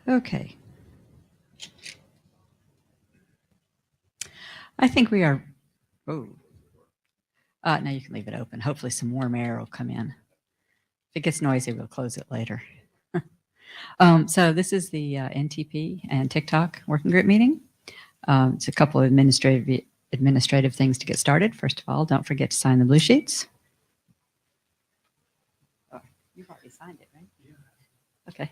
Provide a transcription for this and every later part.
Okay. I think we are. Oh. Now you can leave it open. Hopefully some warm air will come in. If it gets noisy, we'll close it later. So this is the NTP and TICTOC working group meeting. It's a couple of administrative things to get started. First of all, don't forget to sign the blue sheets. Oh, you've already signed it, right? Yeah. Okay.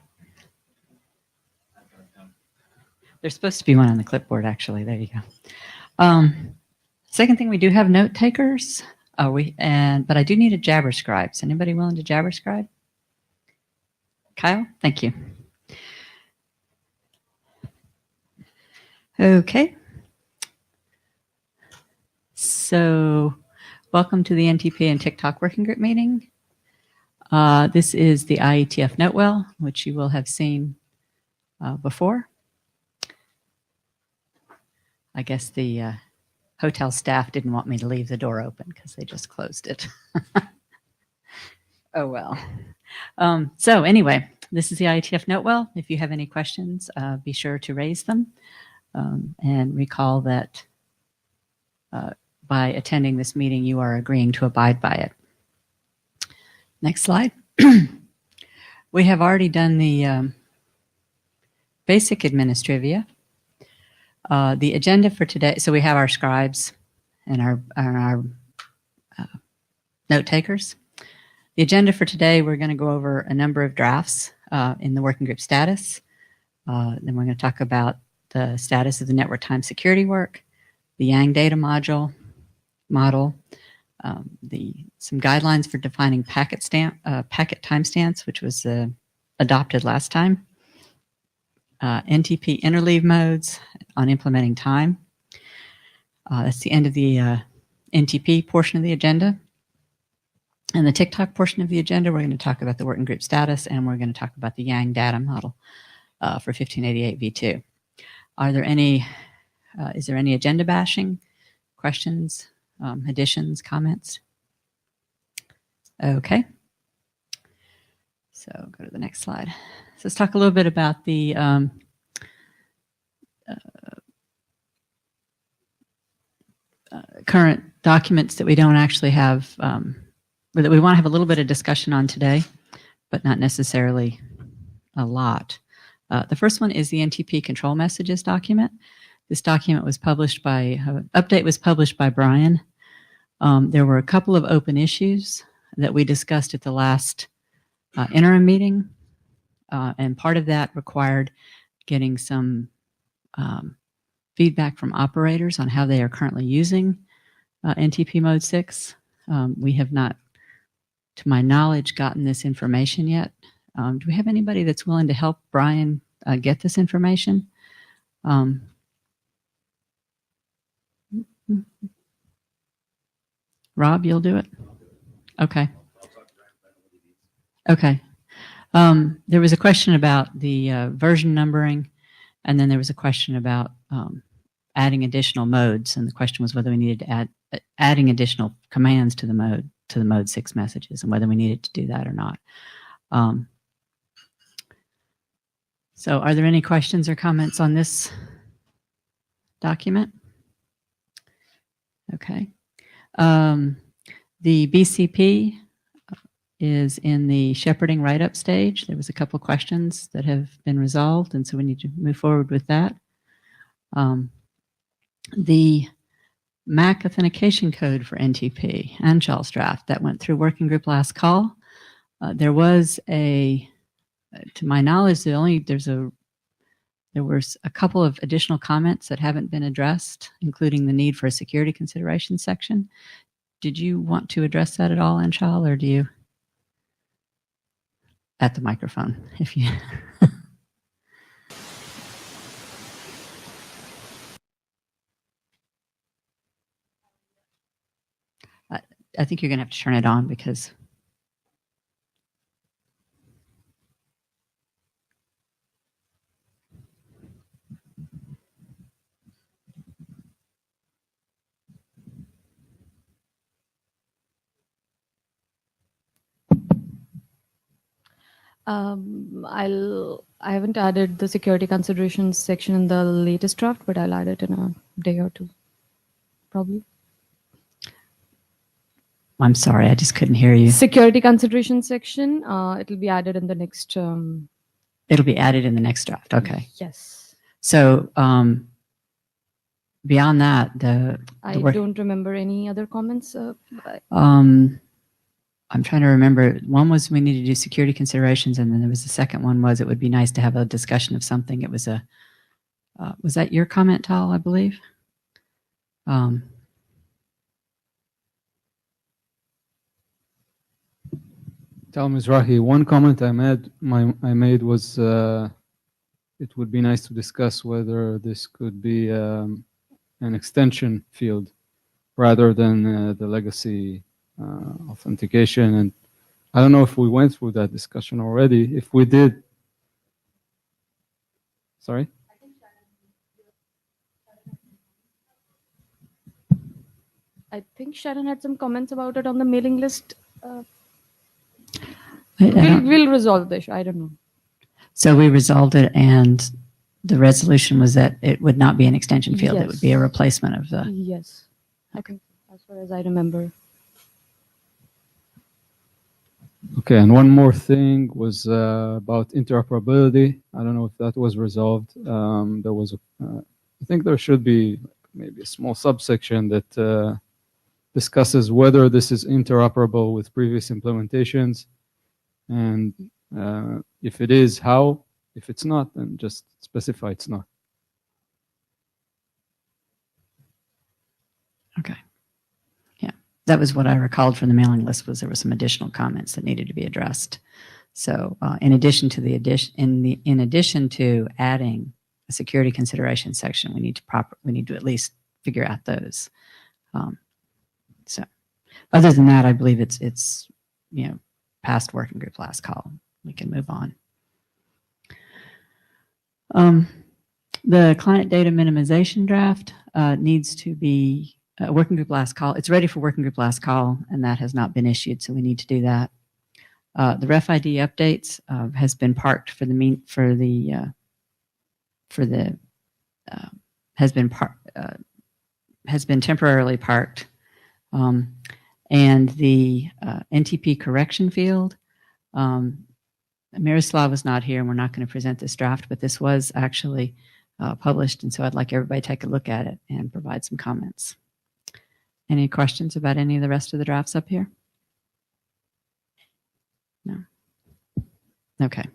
There's supposed to be one on the clipboard, actually. There you go. Second thing, we do have note takers. But I do need a jabber scribe. Is anybody willing to jabber scribe? Kyle, thank you. Okay. So, welcome to the NTP and TICTOC working group meeting. This is the IETF Notewell, which you will have seen before. I guess the hotel staff didn't want me to leave the door open because they just closed it. Oh, well. So anyway, this is the IETF Notewell. If you have any questions, be sure to raise them. And recall that by attending this meeting, you are agreeing to abide by it. Next slide. We have already done the basic administrivia. The agenda for today, so we have our scribes and our note takers. The agenda for today, we're going to go over a number of drafts in the working group status. Then we're going to talk about the status of the network time security work, the Yang data model, some guidelines for defining packet timestamps, which was adopted last time, NTP interleave modes on implementing time. That's the end of the NTP portion of the agenda. And the TICTOC portion of the agenda, we're going to talk about the working group status, and we're going to talk about the Yang data model for 1588 V2. Is there any agenda bashing, questions, additions, comments? Okay. So go to the next slide. So let's talk a little bit about the current documents that we don't actually have, or that we want to have a little bit of discussion on today, but not necessarily a lot. The first one is the NTP control messages document. This document was published by, update was published by Brian. There were a couple of open issues that we discussed at the last interim meeting, and part of that required getting some feedback from operators on how they are currently using NTP Mode 6. We have not, to my knowledge, gotten this information yet. Do we have anybody that's willing to help Brian get this information? Rob, you'll do it? Okay. Okay. There was a question about the version numbering, and then there was a question about adding additional modes, and the question was whether we needed to add adding additional commands to the mode 6 messages, and whether we needed to do that or not. So are there any questions or comments on this document? Okay. The BCP is in the shepherding write-up stage. There was a couple questions that have been resolved, and so we need to move forward with that. The MAC authentication code for NTP, Anshal's draft, that went through working group last call. There was a, to my knowledge, there was a couple of additional comments that haven't been addressed, including the need for a security consideration section. Did you want to address that at all, Anshal, or do you? At the microphone, if you. I think you're going to have to turn it on because. I haven't added the security considerations section in the latest draft, but I'll add it in a day or two, probably. I'm sorry, I just couldn't hear you. Security considerations section, it'll be added in the next. It'll be added in the next draft. Okay. Yes. So beyond that, I don't remember any other comments. I'm trying to remember. One was we need to do security considerations, and then there was the second one was it would be nice to have a discussion of something. It was was that your comment, Tal, I believe? Tal Mizrahi, one comment I made was it would be nice to discuss whether this could be an extension field rather than the legacy authentication. And I don't know if we went through that discussion already. If we did, sorry? I think Sharon had some comments about it on the mailing list. We'll resolve the issue. I don't know. So we resolved it, and the resolution was that it would not be an extension field. Yes. It would be a replacement of the. Yes. Okay. As far as I remember. Okay, and one more thing was about interoperability. I don't know if that was resolved. There was, I think there should be maybe a small subsection that discusses whether this is interoperable with previous implementations, and if it is, how. If it's not, then just specify it's not. Okay. Yeah, that was what I recalled from the mailing list. Was there were some additional comments that needed to be addressed. So, in addition to in addition to adding a security consideration section, we need to at least figure out those. So, other than that, I believe it's past working group last call. We can move on. The client data minimization draft needs to be working group last call. It's ready for working group last call, and that has not been issued, so we need to do that. The ref ID updates has been parked has been temporarily parked, and the NTP correction field. Miroslav was not here, and we're not going to present this draft, but this was actually published, and so I'd like everybody to take a look at it and provide some comments. Any questions about any of the rest of the drafts up here? No? Okay.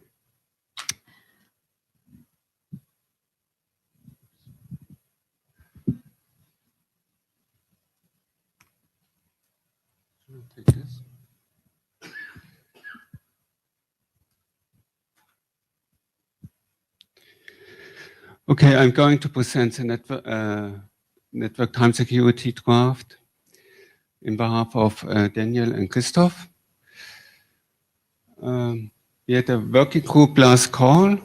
Take this. Okay, I'm going to present the network time security draft in behalf of Daniel and Christoph. We had a working group last call.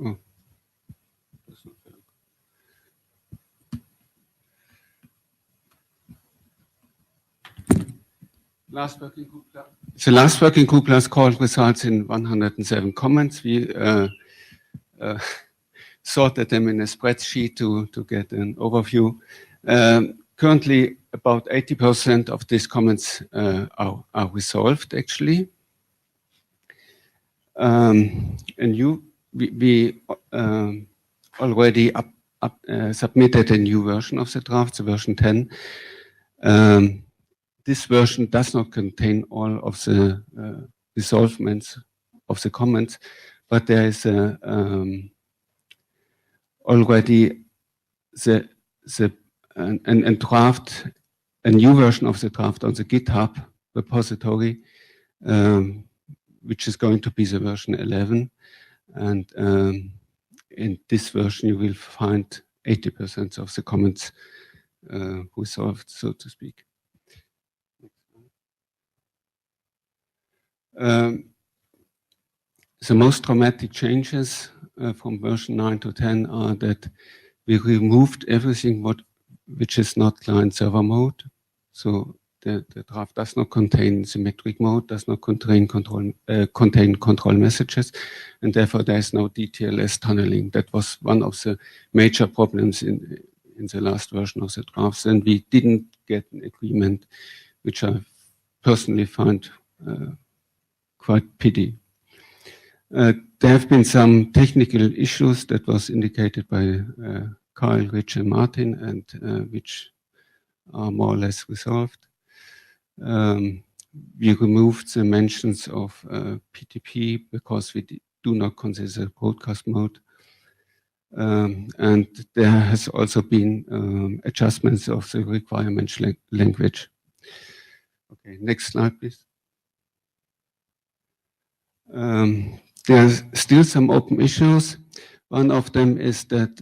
Oh. The last working group last call results in 107 comments. We sorted them in a spreadsheet to get an overview. Currently, about 80% of these comments are resolved, actually. And we already submitted a new version of the draft, the version 10. This version does not contain all of the resolvements of the comments, but there is already a new version of the draft on the GitHub repository, which is going to be the version 11. And in this version, you will find 80% of the comments resolved, so to speak. The most dramatic changes from version 9 to 10 are that we removed everything which is not client-server mode. So the draft does not contain symmetric mode, does not contain control messages, and therefore there is no DTLS tunneling. That was one of the major problems in the last version of the drafts, and we didn't get an agreement, which I personally find quite pity. There have been some technical issues that was indicated by Kyle, Rich, and Martin, and which are more or less resolved. We removed the mentions of PTP because we do not consider broadcast mode. And there has also been adjustments of the requirement language. Okay, next slide, please. There's still some open issues. One of them is that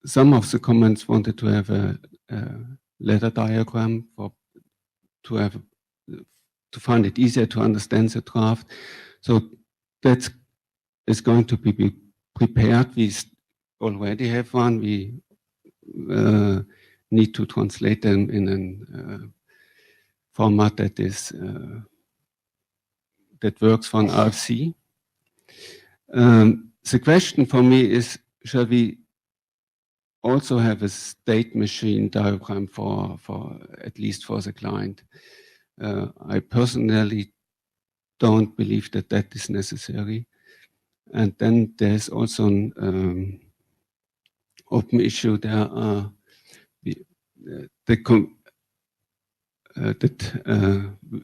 some of the comments wanted to have a ladder diagram to find it easier to understand the draft. So that is going to be prepared. We already have one. We need to translate them in a format that is that works for an RFC. The question for me is, shall we also have a state machine diagram for at least for the client? I personally don't believe that that is necessary. And then there's also an open issue. There are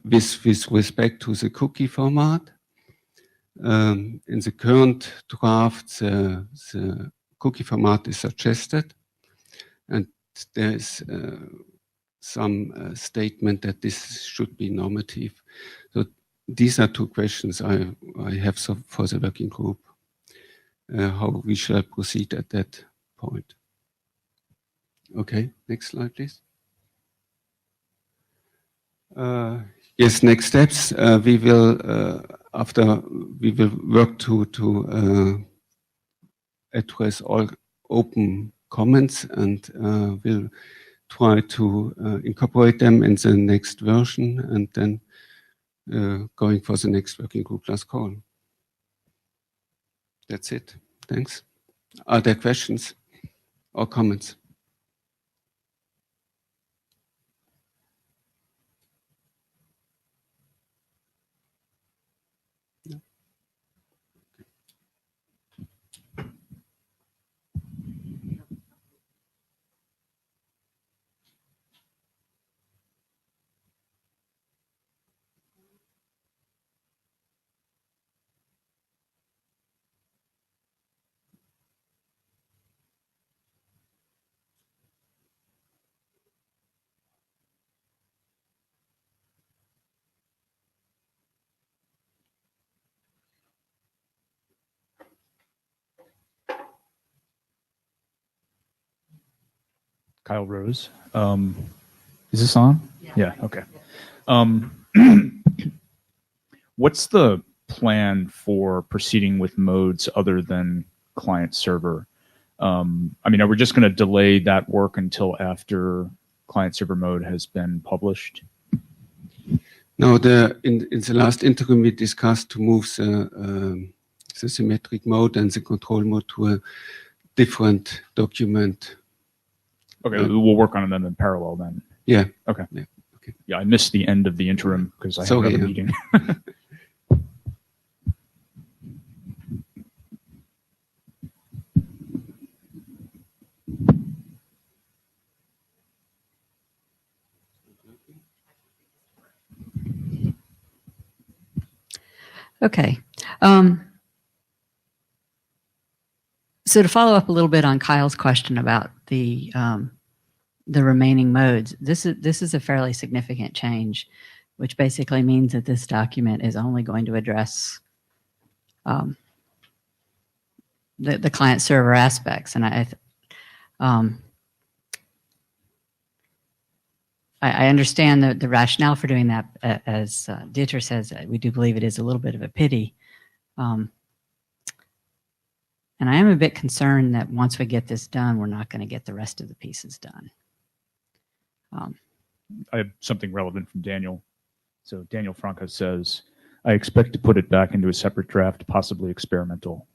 with respect to the cookie format. In the current draft, the cookie format is suggested, and there is some statement that this should be normative. So these are two questions I have for the working group, how we shall proceed at that point. Okay, next slide, please. Yes, next steps. We will work to address all open comments, and we'll try to incorporate them in the next version, and then going for the next working group last call. That's it. Thanks. Are there questions or comments? Kyle Rose. Is this on? Yeah. Okay. What's the plan for proceeding with modes other than client server? I mean, are we just going to delay that work until after client server mode has been published? No, in the last interim we discussed to move the symmetric mode and the control mode to a different document. Okay, we'll work on them in parallel then. Yeah. Okay. Yeah, okay. Yeah, I missed the end of the interim because I had another meeting. Okay. So to follow up a little bit on Kyle's question about the remaining modes, this is a fairly significant change, which basically means that this document is only going to address the client server aspects, and I understand the rationale for doing that. As Dieter says, we do believe it is a little bit of a pity. And I am a bit concerned that once we get this done, we're not going to get the rest of the pieces done. I have something relevant from Daniel. So Daniel Franco says, I expect to put it back into a separate draft, possibly experimental.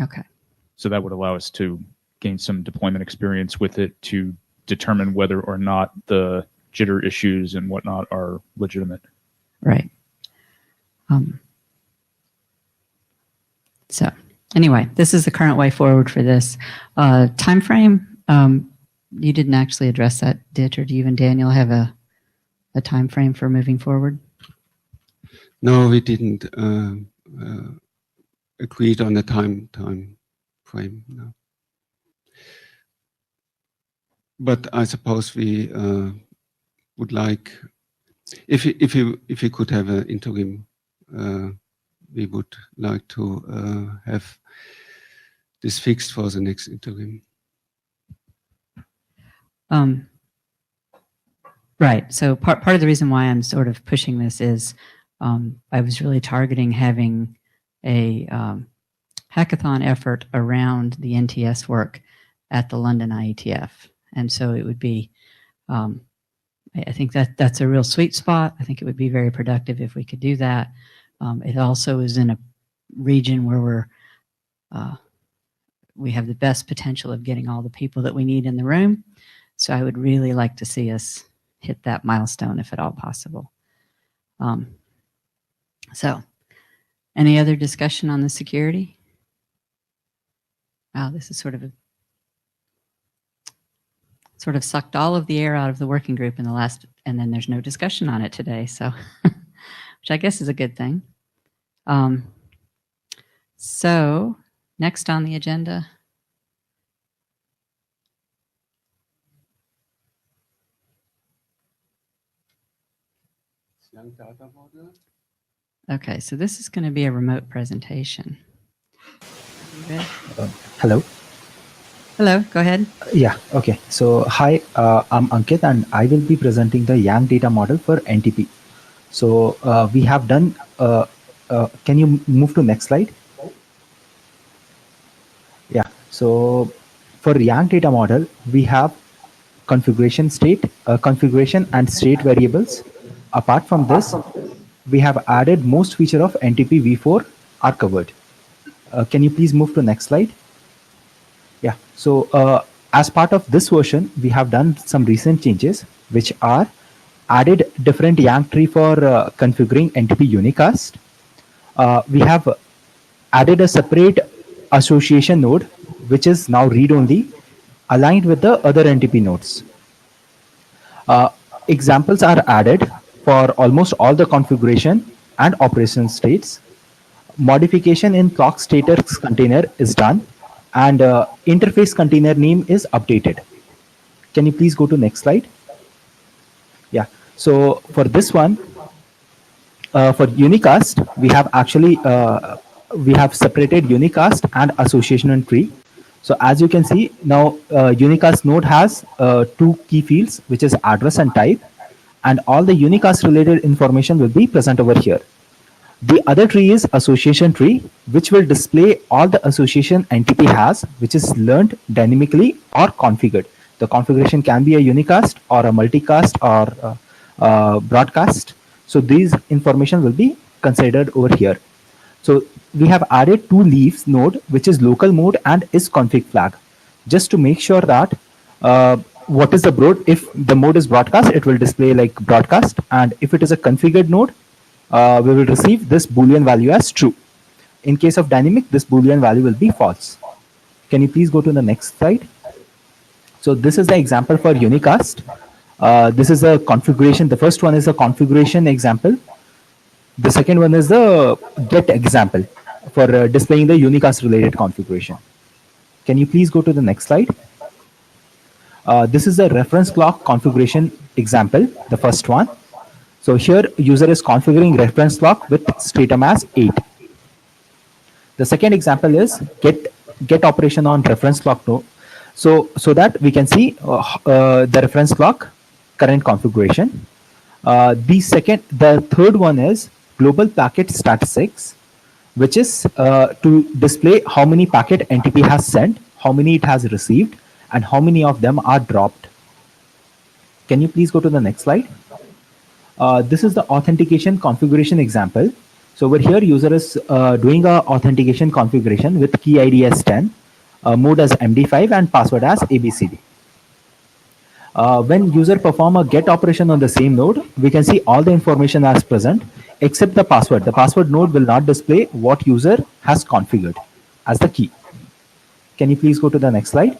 Okay. So that would allow us to gain some deployment experience with it to determine whether or not the jitter issues and whatnot are legitimate. Right. So anyway, this is the current way forward for this. Time frame, you didn't actually address that, Dit, or do you and Daniel have a time frame for moving forward? No, we didn't agreed on a time frame. No. But I suppose we would like, if we could have an interim, we would like to have this fixed for the next interim. Right. So part of the reason why I'm sort of pushing this is I was really targeting having a hackathon effort around the NTS work at the London IETF. And so it would be, I think that's a real sweet spot. I think it would be very productive if we could do that. It also is in a region where we have the best potential of getting all the people that we need in the room. So I would really like to see us hit that milestone if at all possible. So any other discussion on the security? Wow, this is sort of sucked all of the air out of the working group in the last, and then there's no discussion on it today. So, which I guess is a good thing. So next on the agenda. Okay, so this is going to be a remote presentation. Hello. Hello, go ahead. Yeah, okay. So, hi, I'm Ankit and I will be presenting the Yang data model for NTP. So, we have done, can you move to next slide? Yeah, so for Yang data model, we have configuration and state variables. Apart from this, we have added most feature of NTP v4 are covered. Can you please move to next slide? Yeah, so as part of this version, we have done some recent changes, which are added different Yang tree for configuring NTP unicast. We have added a separate association node, which is now read-only, aligned with the other NTP nodes. Examples are added for almost all the configuration and operation states. Modification in clock status container is done, and interface container name is updated. Can you please go to next slide? Yeah, so for this one, for unicast, we have actually we have separated unicast and association tree. So as you can see now, unicast node has two key fields, which is address and type, and all the unicast related information will be present over here. The other tree is association tree, which will display all the association NTP has, which is learned dynamically or configured. The configuration can be a unicast or a multicast or broadcast. So these information will be considered over here. So we have added two leaves node, which is local mode and is config flag, just to make sure that what is the mode. If the mode is broadcast, it will display like broadcast, and if it is a configured node, we will receive this Boolean value as true. In case of dynamic, this Boolean value will be false. Can you please go to the next slide? So this is the example for unicast. This is a configuration. The first one is a configuration example. The second one is the get example for displaying the unicast related configuration. Can you please go to the next slide? This is a reference clock configuration example, the first one. So here user is configuring reference clock with stratum as 8. The second example is get operation on reference clock node. So that we can see the reference clock current configuration. The third one is global packet statistics, which is to display how many packet NTP has sent, how many it has received, and how many of them are dropped. Can you please go to the next slide? This is the authentication configuration example. So over here, user is doing a authentication configuration with key ID as 10, mode as MD5, and password as ABCD. When user perform a get operation on the same node, we can see all the information as present except the password. The password node will not display what user has configured as the key. Can you please go to the next slide?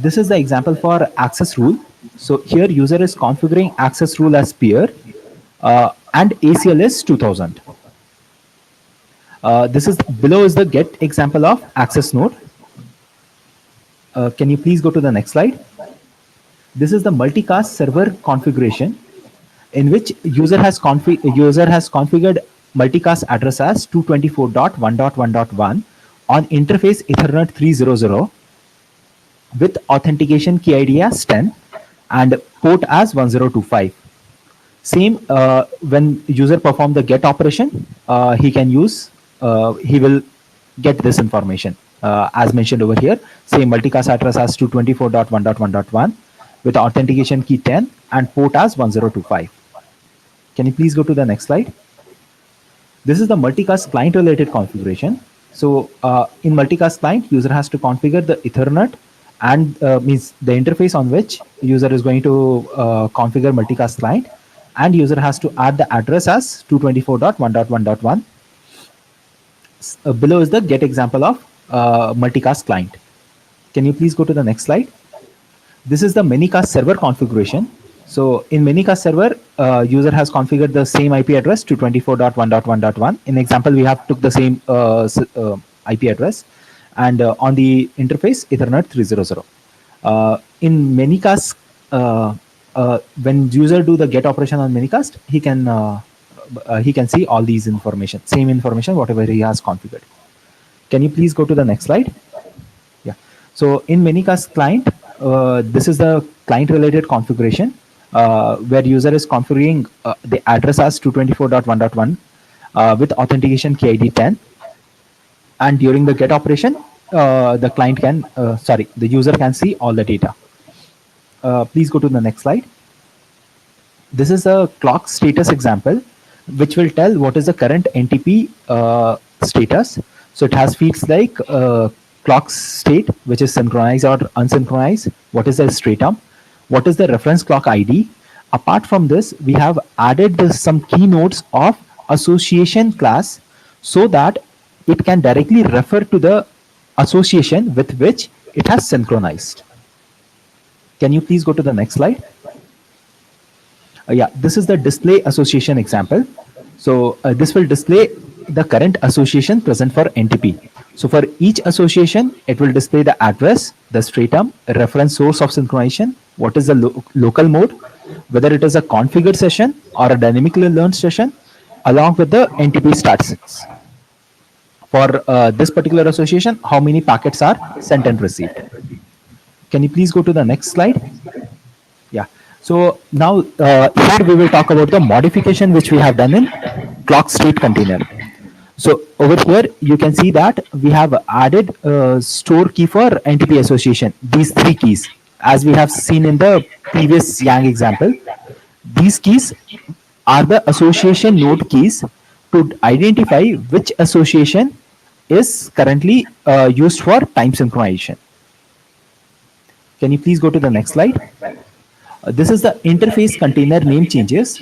This is the example for access rule. So here user is configuring access rule as peer and ACL is 2000. This is below is the get example of access node. Can you please go to the next slide? This is the multicast server configuration in which user has configured multicast address as 224.1.1.1 on interface Ethernet 300 with authentication key ID as 10 and port as 1025. Same when user perform the get operation, he will get this information as mentioned over here. Same multicast address as 224.1.1.1 with authentication key 10 and port as 1025. Can you please go to the next slide? This is the multicast client related configuration. So in multicast client, user has to configure the Ethernet and means the interface on which user is going to configure multicast client, and user has to add the address as 224.1.1.1. Below is the get example of multicast client. Can you please go to the next slide? This is the Manycast server configuration. So in Manycast server, user has configured the same IP address 224.1.1.1. In example, we have took the same IP address, and on the interface Ethernet 300. In Manycast, when user do the get operation on Manycast, he can see all these information, same information whatever he has configured. Can you please go to the next slide? Yeah. So in Manycast client, this is the client related configuration where user is configuring the address as 224.1.1 with authentication key ID 10, and during the get operation, the user can see all the data. Please go to the next slide. This is a clock status example, which will tell what is the current NTP status. So it has fields like clock state, which is synchronized or unsynchronized. What is the stratum? What is the reference clock ID? Apart from this, we have added some keynotes of association class so that it can directly refer to the association with which it has synchronized. Can you please go to the next slide? This is the display association example. So this will display the current association present for NTP. So for each association, it will display the address, the stratum, a reference source of synchronization, what is the local mode, whether it is a configured session or a dynamically learned session, along with the NTP statistics. For this particular association, how many packets are sent and received. Can you please go to the next slide? Yeah. So now here we will talk about the modification which we have done in clock state container. So over here, you can see that we have added store key for NTP association, these three keys, as we have seen in the previous Yang example. These keys are the association node keys to identify which association is currently used for time synchronization. Can you please go to the next slide? This is the interface container name changes.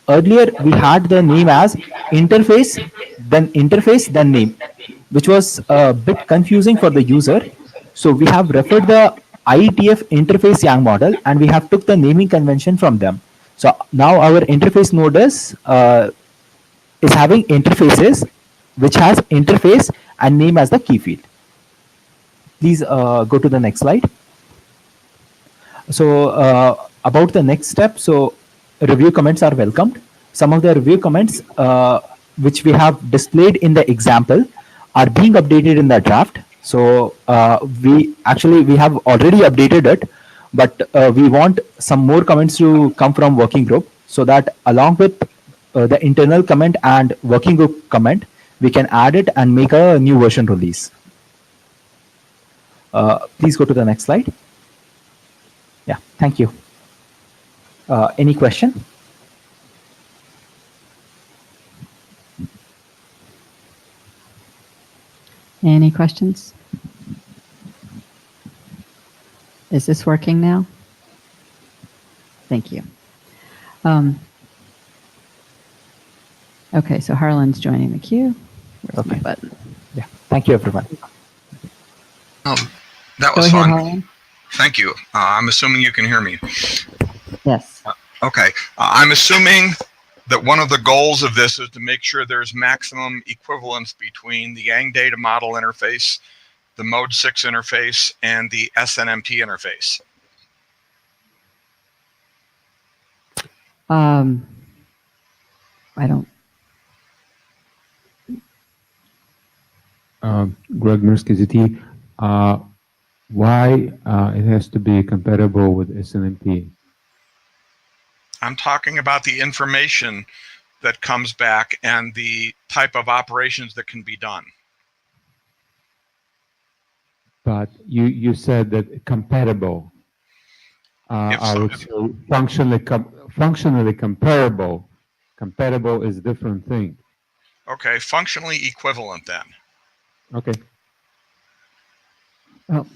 Earlier, we had the name as interface, then name, which was a bit confusing for the user. So we have referred the IETF interface Yang model, and we have took the naming convention from them. So now our interface node is having interfaces, which has interface and name as the key field. Please go to the next slide. So about the next step, so review comments are welcomed. Some of the review comments which we have displayed in the example are being updated in the draft. So we have already updated it, but we want some more comments to come from working group, so that along with the internal comment and working group comment, we can add it and make a new version release. Please go to the next slide. Yeah, thank you. Any question? Any questions? Is this working now? Thank you. Okay, so Harlan's joining the queue. Where's my Okay. button? Yeah, thank you, everyone. That Go was ahead, fun. Harlan. Thank you. I'm assuming you can hear me. Yes. Okay. I'm assuming that one of the goals of this is to make sure there's maximum equivalence between the Yang data model interface, the Mode 6 interface, and the SNMP interface. I don't. Greg Mirsky, why it has to be compatible with SNMP? I'm talking about the information that comes back and the type of operations that can be done. But you said that compatible. I would say functionally comparable. Compatible is a different thing. Okay, functionally equivalent then. Okay. Oh,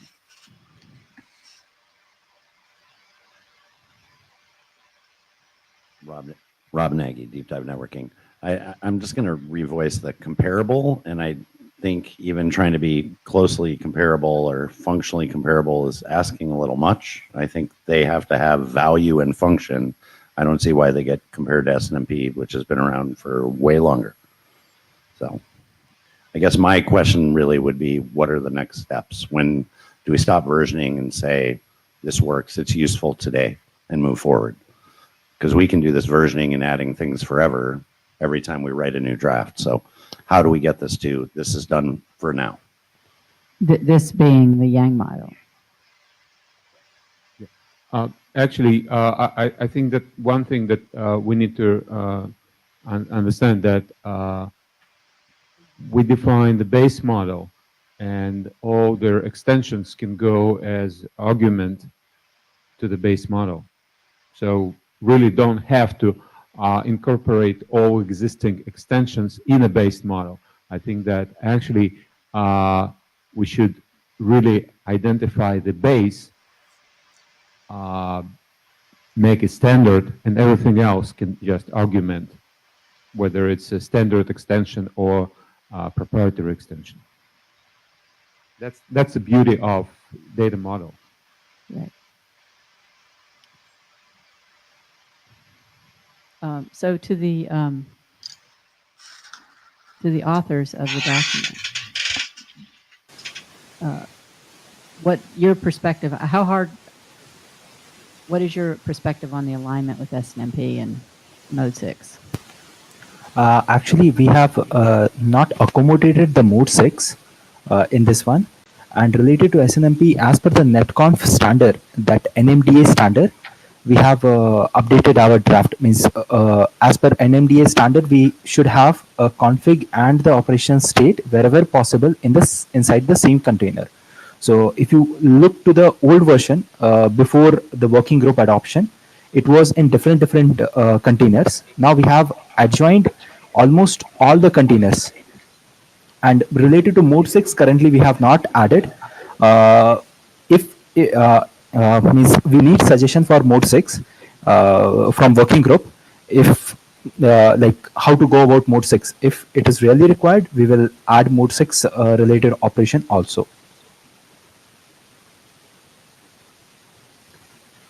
Rob Nagy, Deep Dive Networking. I'm just going to revoice the comparable, and I think even trying to be closely comparable or functionally comparable is asking a little much. I think they have to have value and function. I don't see why they get compared to SNMP, which has been around for way longer. So I guess my question really would be, what are the next steps? When do we stop versioning and say, this works, it's useful today, and move forward? Because we can do this versioning and adding things forever every time we write a new draft. So how do we get this to, this is done for now? this being the Yang model. Actually, I think that one thing that we need to understand that we define the base model, and all their extensions can go as argument to the base model. So really don't have to incorporate all existing extensions in a base model. I think that actually we should really identify the base, make a standard, and everything else can just argument, whether it's a standard extension or proprietary extension. That's the beauty of data model. Right. So to the authors of the document, what your perspective? How hard? What is your perspective on the alignment with SNMP and Mode 6? Actually, we have not accommodated the Mode 6 in this one. And related to SNMP, as per the netconf standard, that NMDA standard, we have updated our draft. Means as per NMDA standard, we should have a config and the operation state wherever possible in this inside the same container. So if you look to the old version before the working group adoption, it was in different containers. Now we have adjoined almost all the containers. And related to Mode 6, currently we have not added. Means we need suggestion for Mode 6 from working group. If like how to go about Mode 6. If it is really required, we will add Mode 6 related operation also.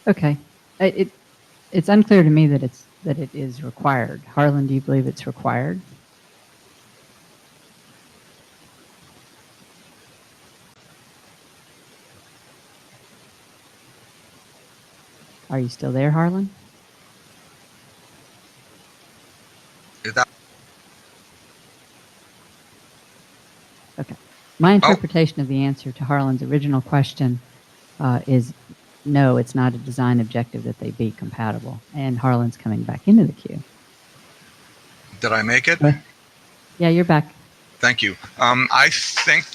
Okay, it's unclear to me that it is required. Harlan, do you believe it's required? Are you still there, Harlan? Okay. My interpretation of the answer to Harlan's original question is no, it's not a design objective that they be compatible. And Harlan's coming back into the queue. Did I make it? Yeah, you're back. Thank you. I think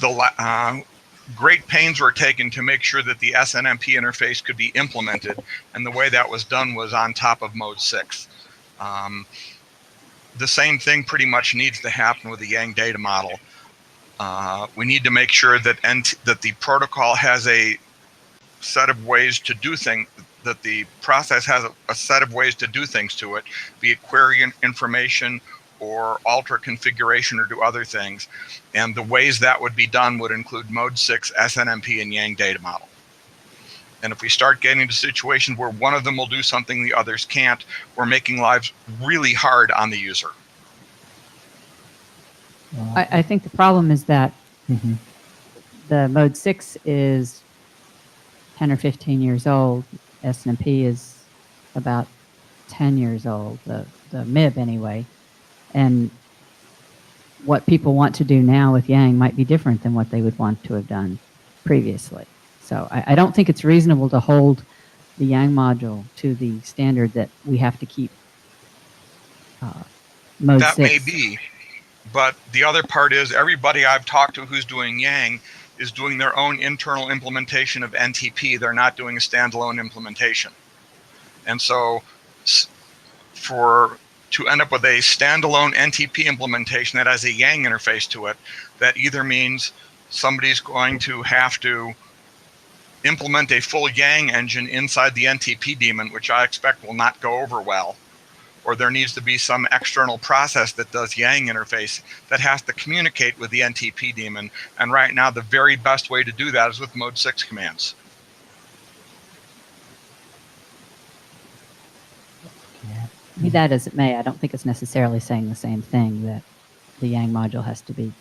great pains were taken to make sure that the SNMP interface could be implemented, and the way that was done was on top of mode 6. The same thing pretty much needs to happen with the Yang data model. We need to make sure that that the protocol has a set of ways to do things, that the process has a set of ways to do things to it, be it query information or alter configuration or do other things. And the ways that would be done would include mode 6, SNMP, and Yang data model. And if we start getting into situations where one of them will do something the others can't, we're making lives really hard on the user. I think the problem is that the mode 6 is 10 or 15 years old. SNMP is about 10 years old, the MIB anyway. And what people want to do now with Yang might be different than what they would want to have done previously. So I don't think it's reasonable to hold the Yang module to the standard that we have to keep mode 6. That may be, but the other part is everybody I've talked to who's doing Yang is doing their own internal implementation of NTP. They're not doing a standalone implementation. And so to end up with a standalone NTP implementation that has a Yang interface to it, that either means somebody's going to have to implement a full Yang engine inside the NTP daemon, which I expect will not go over well, or there needs to be some external process that does Yang interface that has to communicate with the NTP daemon. And right now, the very best way to do that is with mode 6 commands. Be that as it may, I don't think it's necessarily saying the same thing, that the Yang module has to be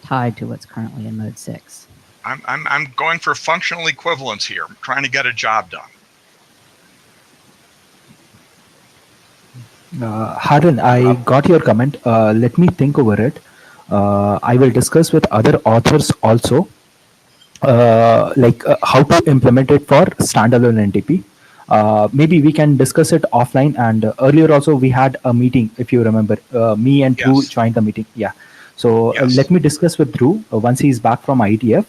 tied to what's currently in mode 6. I'm going for functional equivalence here. I'm trying to get a job done. Harun, I got your comment. Let me think over it. I will discuss with other authors also, how to implement it for standalone NTP. Maybe we can discuss it offline. And earlier also we had a meeting, if you remember. Me and Drew joined the meeting. Yeah. So let me discuss with Drew once he's back from IETF.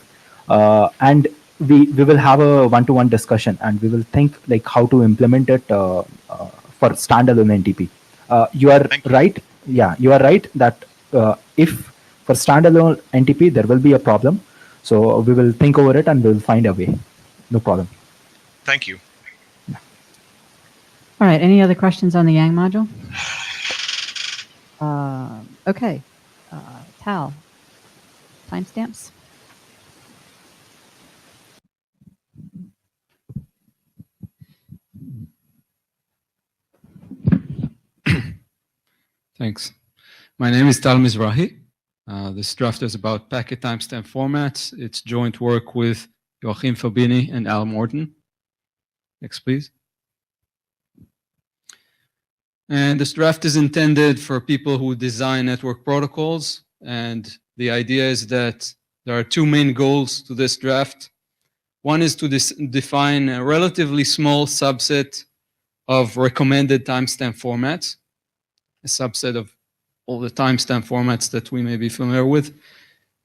And we will have a one-to-one discussion, and we will think like how to implement it for standalone NTP. You are right. Yeah, you are right that if for standalone NTP there will be a problem. So we will think over it and we will find a way. No problem. Thank you. All right, any other questions on the Yang module? Okay, Tal, timestamps? Thanks. My name is Tal Mizrahi. This draft is about packet timestamp formats. It's joint work with Joachim Fabini and Al Morton. Next, please. And this draft is intended for people who design network protocols. And the idea is that there are two main goals to this draft. One is to define a relatively small subset of recommended timestamp formats, a subset of all the timestamp formats that we may be familiar with.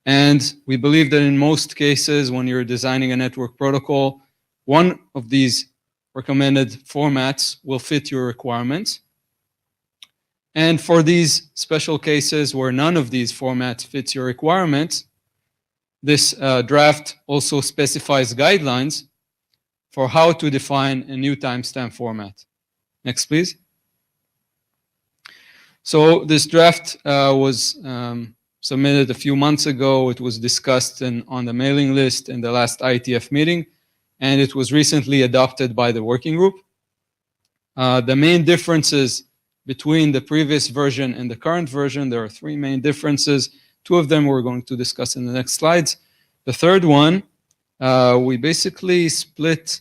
And we believe that in most cases, when you're designing a network protocol, one of these recommended formats will fit your requirements. And for these special cases where none of these formats fits your requirements, this draft also specifies guidelines for how to define a new timestamp format. Next, please. So this draft was submitted a few months ago. It was discussed on the mailing list in the last IETF meeting, and it was recently adopted by the working group. The main differences between the previous version and the current version, there are three main differences. Two of them we're going to discuss in the next slides. The third one, we basically split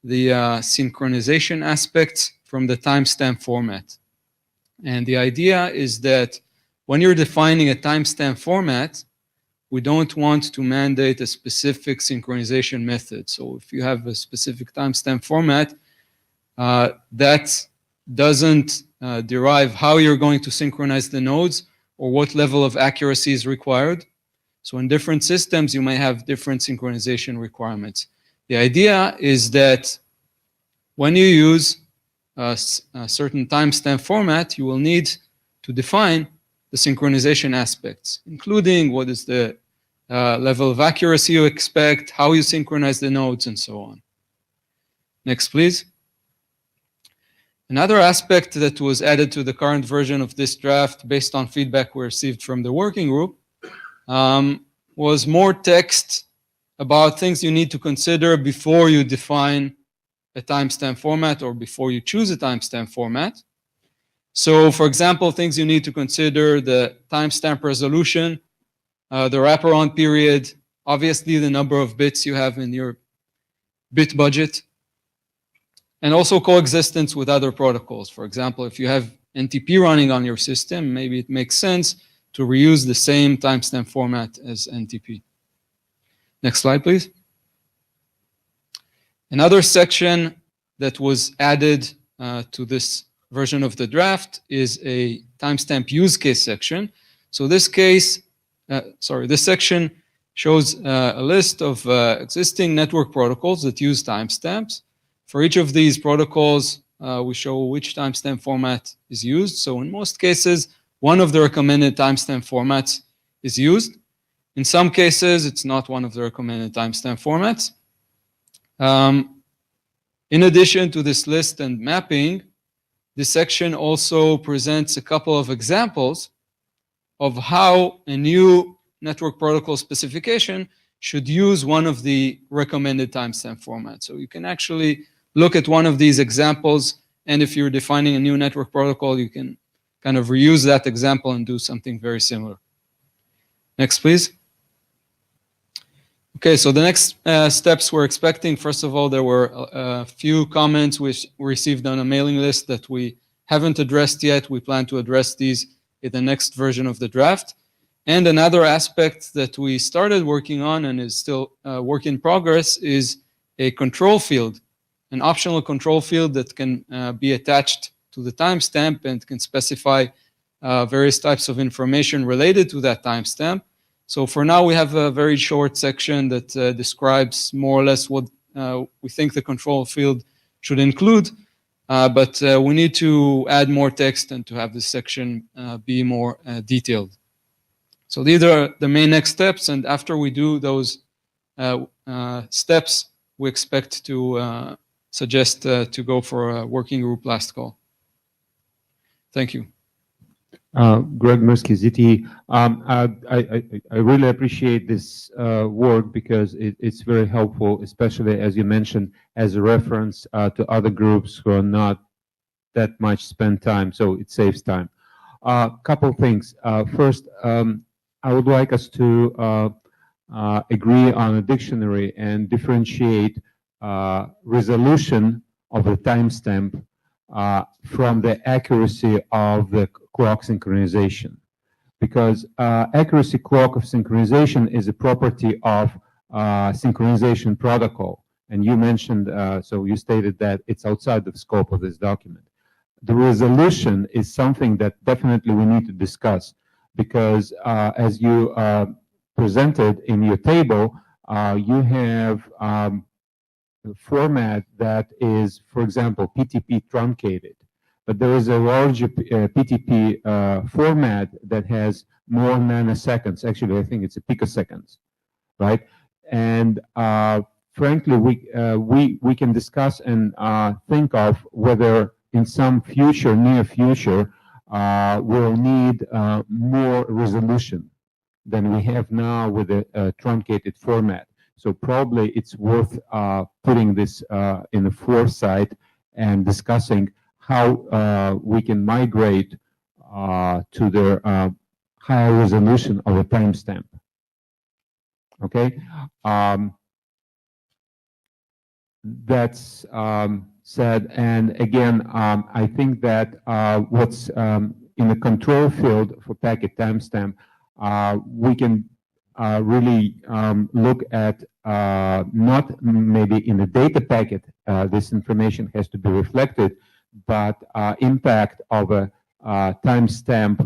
the synchronization aspects from the timestamp format. And the idea is that when you're defining a timestamp format, we don't want to mandate a specific synchronization method. So if you have a specific timestamp format, that doesn't derive how you're going to synchronize the nodes or what level of accuracy is required. So in different systems, you may have different synchronization requirements. The idea is that when you use a certain timestamp format, you will need to define the synchronization aspects, including what is the level of accuracy you expect, how you synchronize the nodes, and so on. Next, please. Another aspect that was added to the current version of this draft based on feedback we received from the working group was more text about things you need to consider before you define a timestamp format or before you choose a timestamp format. So, for example, things you need to consider: the timestamp resolution, the wraparound period, obviously the number of bits you have in your bit budget, and also coexistence with other protocols. For example, if you have NTP running on your system, maybe it makes sense to reuse the same timestamp format as NTP. Next slide, please. Another section that was added to this version of the draft is a timestamp use case section. So this section shows a list of existing network protocols that use timestamps. For each of these protocols, we show which timestamp format is used. So in most cases, one of the recommended timestamp formats is used. In some cases, it's not one of the recommended timestamp formats. In addition to this list and mapping, this section also presents a couple of examples of how a new network protocol specification should use one of the recommended timestamp formats. So you can actually look at one of these examples, and if you're defining a new network protocol, you can kind of reuse that example and do something very similar. Next, please. Okay, so the next steps we're expecting, first of all, there were a few comments which we received on a mailing list that we haven't addressed yet. We plan to address these in the next version of the draft. And another aspect that we started working on and is still work in progress is a control field, an optional control field that can be attached to the timestamp and can specify various types of information related to that timestamp. So for now, we have a very short section that describes more or less what we think the control field should include, but we need to add more text and to have this section be more detailed. So these are the main next steps, and after we do those steps, we expect to suggest to go for a working group last call. Thank you. Greg Mirsky, ZT. I really appreciate this work because it's very helpful, especially as you mentioned, as a reference to other groups who are not that much spend time, so it saves time. Couple things. First, I would like us to agree on a dictionary and differentiate resolution of a timestamp from the accuracy of the clock synchronization, because accuracy clock of synchronization is a property of synchronization protocol, and you mentioned, so you stated that it's outside the scope of this document. The resolution is something that definitely we need to discuss, because as you presented in your table, you have format that is, for example, PTP truncated. But there is a larger PTP format that has more nanoseconds. Actually, I think it's a picoseconds, right? And frankly, we can discuss and think of whether in some future, near future, we'll need more resolution than we have now with a truncated format. So probably it's worth putting this in the foresight and discussing how we can migrate to the higher resolution of a timestamp. Okay, that's said. And again, I think that what's in the control field for packet timestamp, we can really look at not maybe in the data packet this information has to be reflected, but impact of a timestamp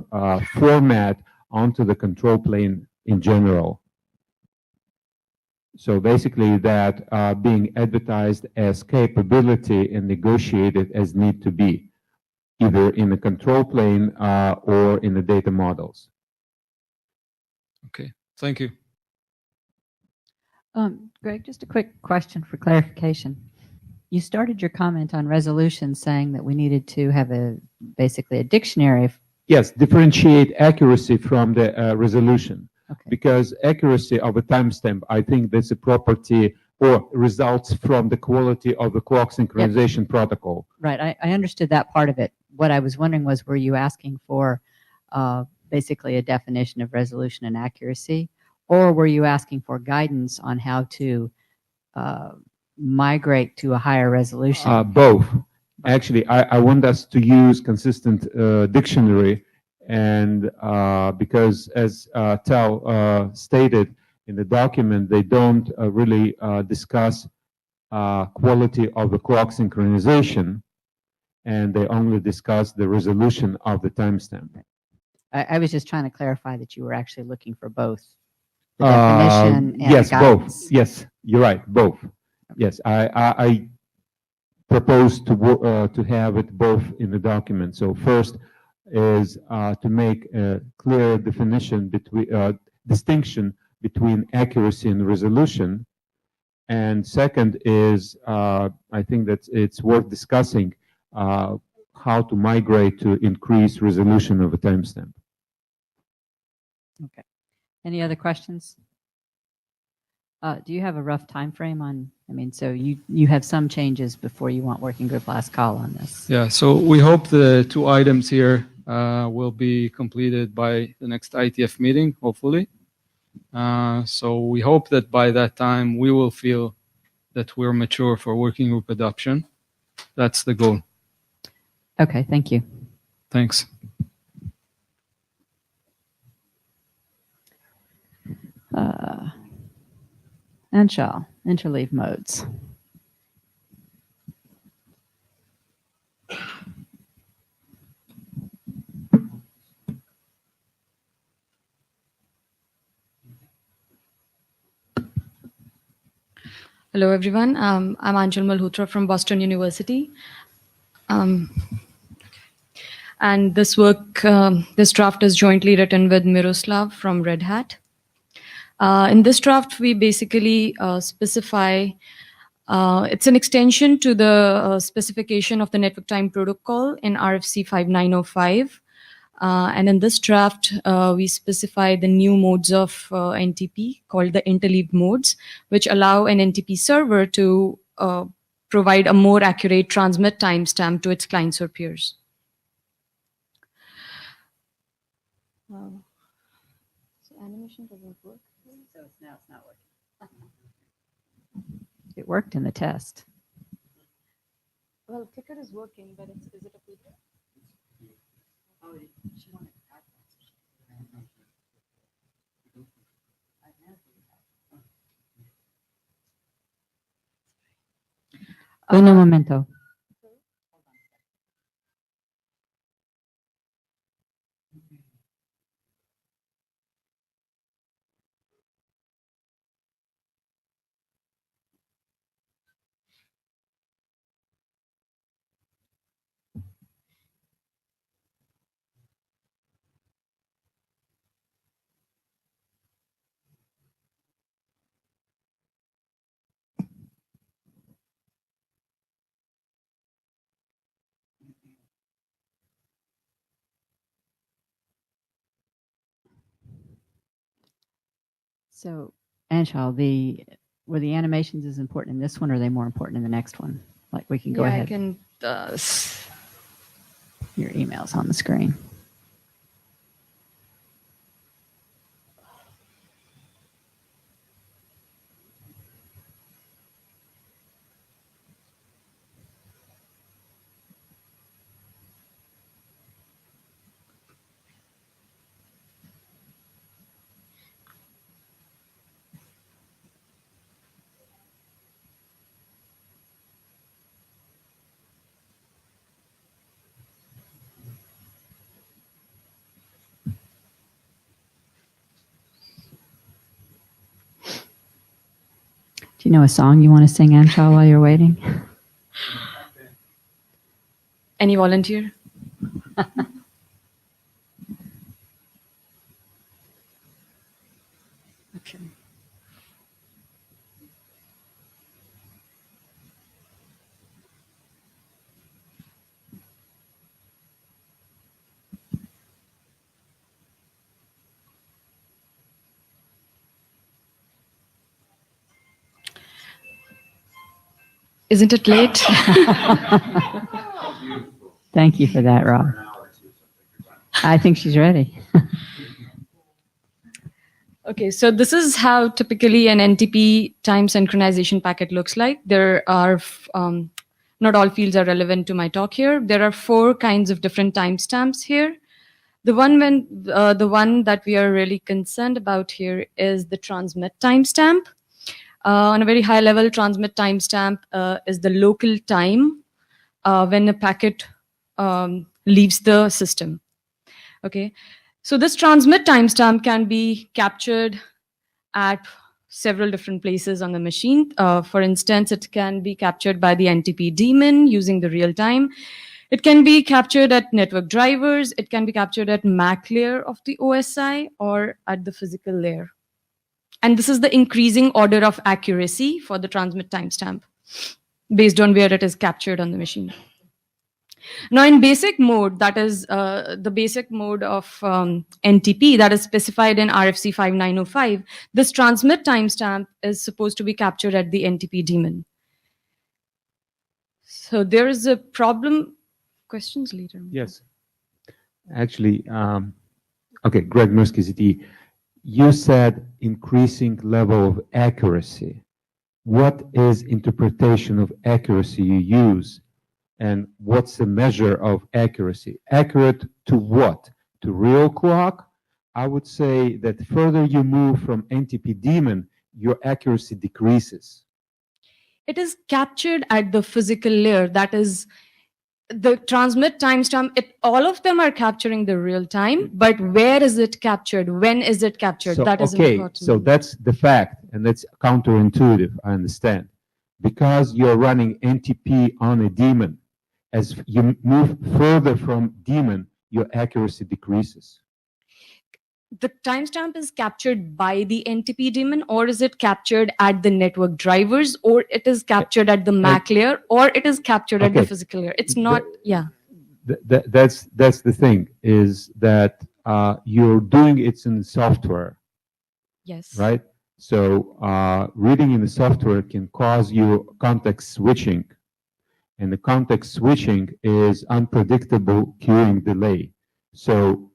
format onto the control plane in general. So basically that being advertised as capability and negotiated as need to be, either in the control plane or in the data models. Okay, thank you. Greg, just a quick question for clarification. You started your comment on resolution saying that we needed to have basically a dictionary. Yes, differentiate accuracy from the resolution. Okay. Because accuracy of a timestamp, I think that's a property or results from the quality of the clock synchronization protocol. Right. I understood that part of it. What I was wondering was, were you asking for basically a definition of resolution and accuracy, or were you asking for guidance on how to migrate to a higher resolution? Both. Actually, I want us to use consistent dictionary, and because as Tal stated in the document, they don't really discuss quality of the clock synchronization, and they only discuss the resolution of the timestamp. I was just trying to clarify that you were actually looking for both the definition and yes, guidance. both. Yes, you're right, both. Yes, I propose to have it both in the document. So first is to make a clear definition between distinction between accuracy and resolution, and second is I think that it's worth discussing how to migrate to increase resolution of a timestamp. Okay. Any other questions? Do you have a rough time frame on? I mean, so you have some changes before you want working group last call on this. Yeah, so we hope the 2 items here will be completed by the next IETF meeting, hopefully. So we hope that by that time we will feel that we're mature for working group adoption. That's the goal. Okay, thank you. Thanks. Anshal, interleave modes. Hello, everyone. I'm Anjal Malhotra from Boston University. And this work, this draft is jointly written with Miroslav from Red Hat. In this draft, we basically specify, it's an extension to the specification of the network time protocol in RFC 5905. And in this draft, we specify the new modes of NTP called the interleaved modes, which allow an NTP server to provide a more accurate transmit timestamp to its clients or peers. So animation doesn't work. So now it's not working. It worked in the test. Well, Clicker is working, but is it a PDF? Oh, she wanted Un momento. So, Anshal, were the animations as important in this one, or are they more important in the next one? Like, we can go ahead. I can. Your email's on the screen. Do you know a song you want to sing, Anshal, while you're waiting? Any volunteer? Okay. Isn't it late? Thank you for that, Rob. I think she's ready. Okay, so this is how typically an NTP time synchronization packet looks like. There are, not all fields are relevant to my talk here. There are 4 kinds of different timestamps here. The one that we are really concerned about here is the transmit timestamp. On a very high level, transmit timestamp is the local time when a packet leaves the system. Okay, so this transmit timestamp can be captured at several different places on the machine. For instance, it can be captured by the NTP daemon using the real time. It can be captured at network drivers. It can be captured at MAC layer of the OSI or at the physical layer. And this is the increasing order of accuracy for the transmit timestamp based on where it is captured on the machine. Now in basic mode, that is the basic mode of NTP that is specified in RFC 5905, this transmit timestamp is supposed to be captured at the NTP daemon. So there is a problem. Questions later. Yes. Actually, okay, Greg Mursky, you said increasing level of accuracy. What is interpretation of accuracy you use? And what's the measure of accuracy? Accurate to what? To real clock? I would say that the further you move from NTP daemon, your accuracy decreases. It is captured at the physical layer. That is the transmit timestamp. All of them are capturing the real time, but where is it captured? When is it captured? So, that is okay, important. so that's the fact, and that's counterintuitive, I understand. Because you're running NTP on a daemon, as you move further from daemon, your accuracy decreases. The timestamp is captured by the NTP daemon, or is it captured at the network drivers, or it is captured at the MAC layer, or it is captured at the physical layer? It's not, yeah. That's the thing, is that you're doing it in the software. Yes. Right? So reading in the software can cause you context switching. And the context switching is unpredictable queuing delay. So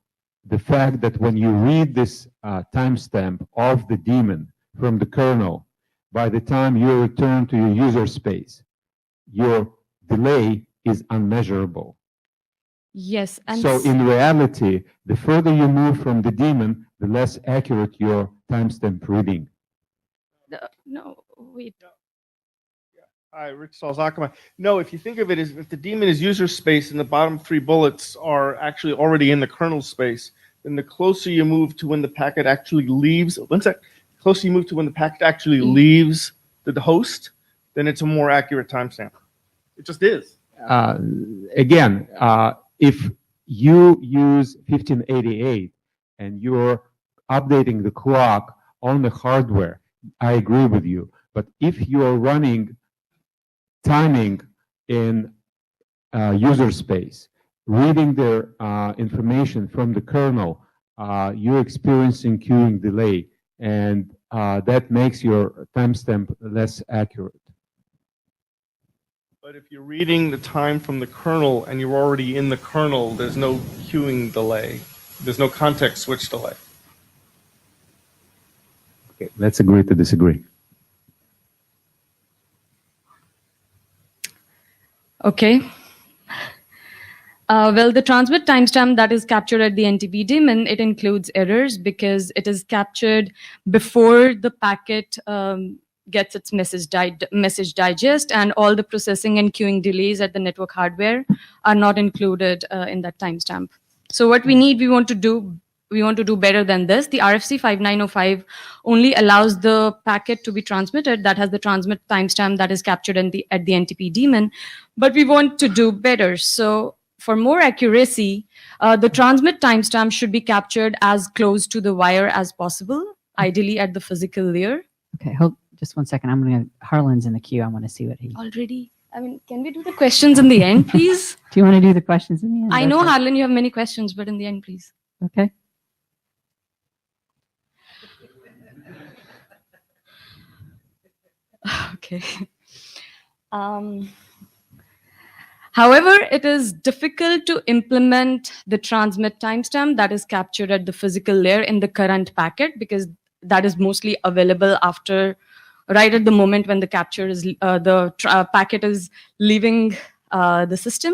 the fact that when you read this timestamp of the daemon from the kernel, by the time you return to your user space, your delay is unmeasurable. Yes. And so in reality, the further you move from the daemon, the less accurate your timestamp reading. No, wait. Hi, Rick Salzakama. No, if you think of it as if the daemon is user space and the bottom 3 bullets are actually already in the kernel space, then the closer you move to when the packet actually leaves, closer you move to when the packet actually leaves the host, then it's a more accurate timestamp. It just is. Again, if you use 1588 and you're updating the clock on the hardware, I agree with you. But if you're running timing in user space, reading their information from the kernel, you're experiencing queuing delay, and that makes your timestamp less accurate. But if you're reading the time from the kernel and you're already in the kernel, there's no queuing delay. There's no context switch delay. Okay, let's agree to disagree. Okay. Well, the transmit timestamp that is captured at the NTP daemon, it includes errors because it is captured before the packet gets its message digest, and all the processing and queuing delays at the network hardware are not included in that timestamp. So what we want to do to do better than this. The RFC 5905 only allows the packet to be transmitted that has the transmit timestamp that is captured at the NTP daemon, but we want to do better. So for more accuracy, the transmit timestamp should be captured as close to the wire as possible, ideally at the physical layer. Okay, hold just 1 second. Harlan's in the queue. I want to see what he. Already? I mean, can we do the questions in the end, please? Do you want to do the questions in the end? I know, Okay. Harlan, you have many questions, but in the end, please. Okay. Okay. However, it is difficult to implement the transmit timestamp that is captured at the physical layer in the current packet, because that is mostly available right at the moment when the capture is packet is leaving the system.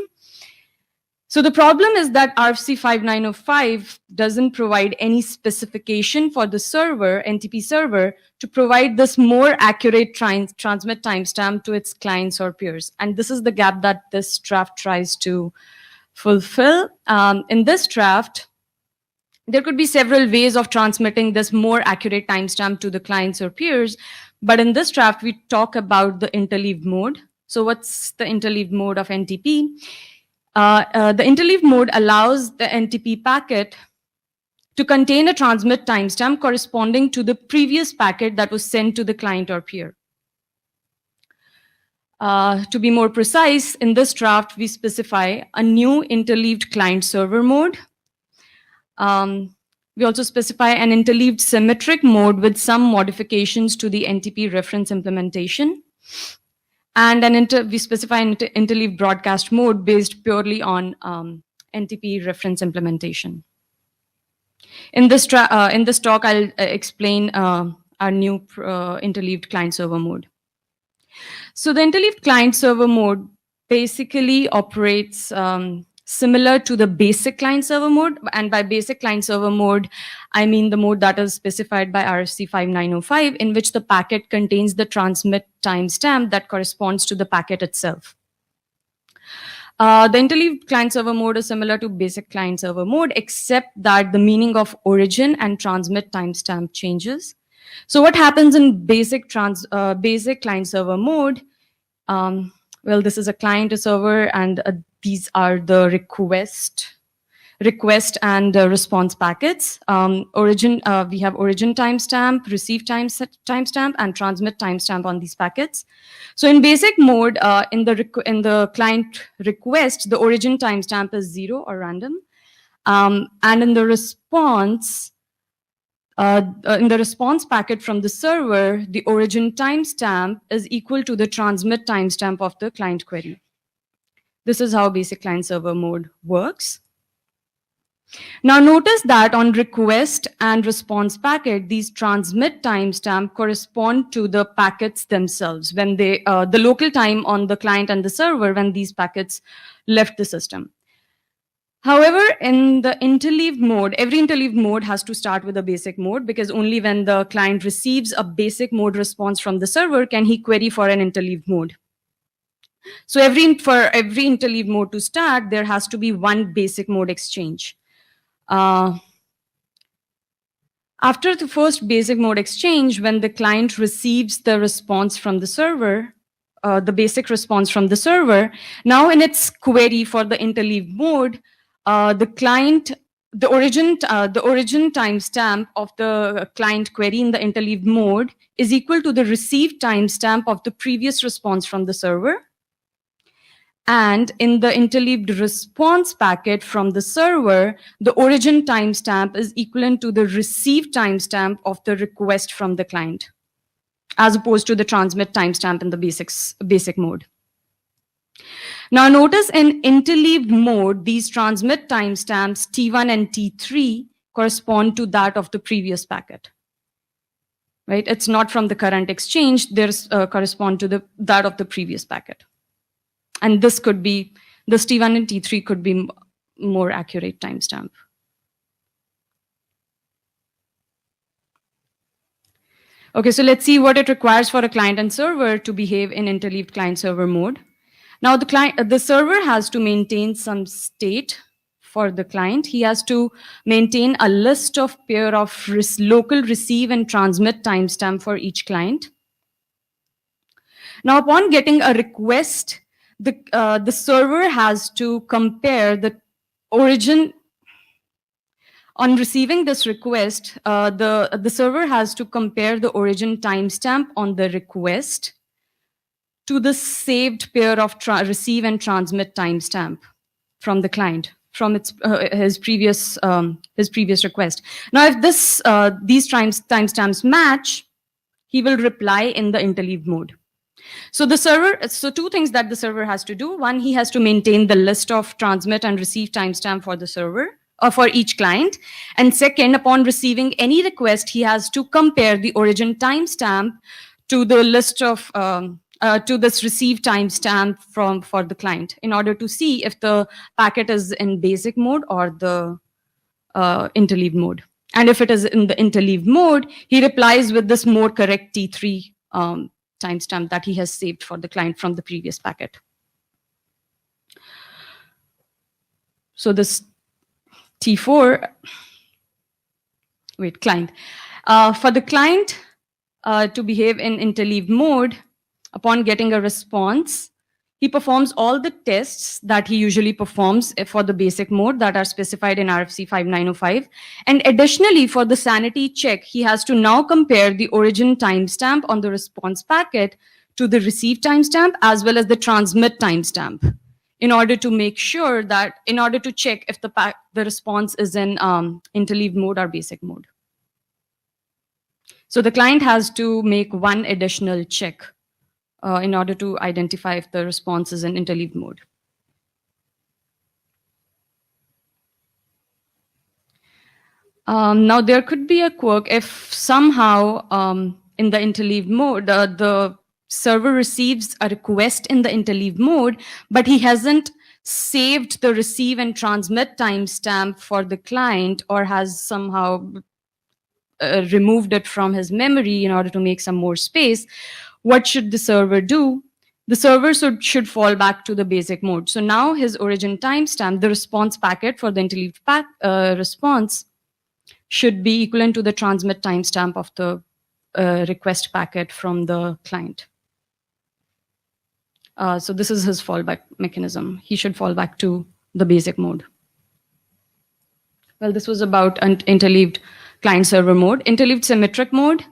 So the problem is that RFC 5905 doesn't provide any specification for the server, NTP server, to provide this more accurate transmit timestamp to its clients or peers. And this is the gap that this draft tries to fulfill. In this draft, there could be several ways of transmitting this more accurate timestamp to the clients or peers. But in this draft, we talk about the interleaved mode. So what's the interleaved mode of NTP? The interleaved mode allows the NTP packet to contain a transmit timestamp corresponding to the previous packet that was sent to the client or peer. To be more precise, in this draft, we specify a new interleaved client-server mode. We also specify an interleaved symmetric mode with some modifications to the NTP reference implementation. And we specify an interleaved broadcast mode based purely on NTP reference implementation. In this talk, I'll explain our new interleaved client-server mode. So the interleaved client-server mode basically operates similar to the basic client-server mode. And by basic client-server mode, I mean the mode that is specified by RFC 5905, in which the packet contains the transmit timestamp that corresponds to the packet itself. The interleaved client-server mode is similar to basic client-server mode, except that the meaning of origin and transmit timestamp changes. So what happens in basic client-server mode? Well, this is a client to server, and these are the request and response packets. We have origin timestamp, receive timestamp, and transmit timestamp on these packets. So in basic mode, in the client request, the origin timestamp is 0 or random, and in the response packet from the server, the origin timestamp is equal to the transmit timestamp of the client query. This is how basic client-server mode works. Now notice that on request and response packet, these transmit timestamp correspond to the packets themselves, when the local time on the client and the server when these packets left the system. However, in the interleaved mode, every interleaved mode has to start with a basic mode, because only when the client receives a basic mode response from the server can he query for an interleaved mode. So for every interleaved mode to start, there has to be one basic mode exchange. After the first basic mode exchange, when the client receives the response from the server, the basic response from the server, now in its query for the interleaved mode, the origin timestamp of the client query in the interleaved mode is equal to the received timestamp of the previous response from the server. And in the interleaved response packet from the server, the origin timestamp is equivalent to the received timestamp of the request from the client, as opposed to the transmit timestamp in the basic mode. Now notice in interleaved mode, these transmit timestamps T1 and T3 correspond to that of the previous packet. Right? It's not from the current exchange, they correspond to that of the previous packet. And this T1 and T3 could be more accurate timestamp. Okay, so let's see what it requires for a client and server to behave in interleaved client-server mode. Now the server has to maintain some state for the client, he has to maintain a list of pair of local receive and transmit timestamp for each client. Now, upon getting a request, the server has to compare the origin. On receiving this request, the server has to compare the origin timestamp on the request to the saved pair of receive and transmit timestamp from the client, from his previous request. Now, if these timestamps match, he will reply in the interleaved mode. So two things that the server has to do. One, he has to maintain the list of transmit and receive timestamp for the server, or for each client. And second, upon receiving any request, he has to compare the origin timestamp to the list of to this receive timestamp for the client in order to see if the packet is in basic mode or the interleaved mode. And if it is in the interleaved mode, he replies with this more correct T3 timestamp that he has saved for the client from the previous packet. So this T4, client. For the client to behave in interleaved mode, upon getting a response, he performs all the tests that he usually performs for the basic mode that are specified in RFC 5905. And additionally, for the sanity check, he has to now compare the origin timestamp on the response packet to the receive timestamp as well as the transmit timestamp in order to make sure that, in order to check if the response is in interleaved mode or basic mode. So the client has to make one additional check in order to identify if the response is in interleaved mode. Now, there could be a quirk if somehow in the interleaved mode, the server receives a request in the interleaved mode, but he hasn't saved the receive and transmit timestamp for the client, or has somehow removed it from his memory in order to make some more space. What should the server do? The server should fall back to the basic mode. So now his origin timestamp, the response packet for the interleaved response, should be equivalent to the transmit timestamp of the request packet from the client. So this is his fallback mechanism. He should fall back to the basic mode. Well, this was about interleaved client-server mode. Interleaved symmetric mode.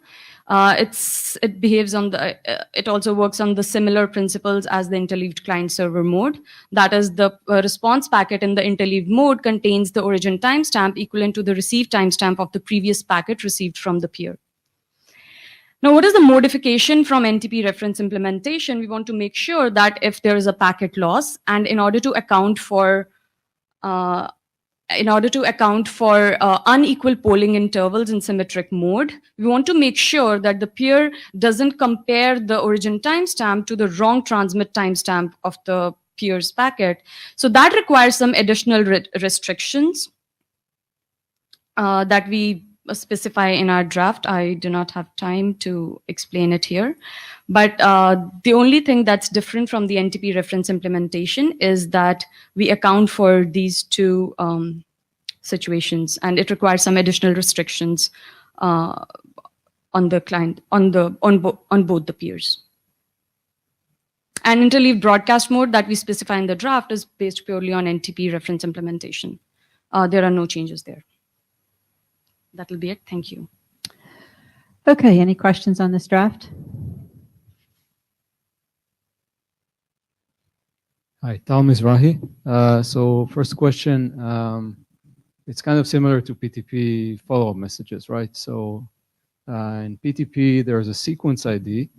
It behaves on it also works on the similar principles as the interleaved client-server mode. That is, the response packet in the interleaved mode contains the origin timestamp equivalent to the receive timestamp of the previous packet received from the peer. Now, what is the modification from NTP reference implementation? We want to make sure that if there is a packet loss, and in order to account for unequal polling intervals in symmetric mode, we want to make sure that the peer doesn't compare the origin timestamp to the wrong transmit timestamp of the peer's packet. So that requires some additional restrictions that we specify in our draft. I do not have time to explain it here. But the only thing that's different from the NTP reference implementation is that we account for these two situations, and it requires some additional restrictions on the client, on both the peers. And interleaved broadcast mode that we specify in the draft is based purely on NTP reference implementation. There are no changes there. That'll be it. Thank you. Okay, any questions on this draft? Hi, Tal Mizrahi. So first question, it's kind of similar to PTP follow-up messages, right? So in PTP, there's a sequence ID,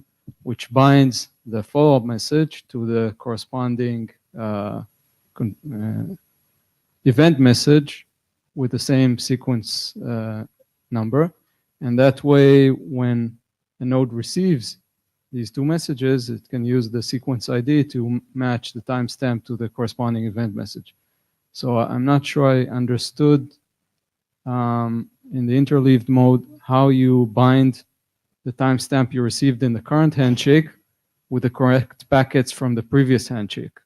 which binds the follow-up message to the corresponding event message with the same sequence number. And that way, when a node receives these two messages, it can use the sequence ID to match the timestamp to the corresponding event message. So I'm not sure I understood in the interleaved mode how you bind the timestamp you received in the current handshake with the correct packets from the previous handshake.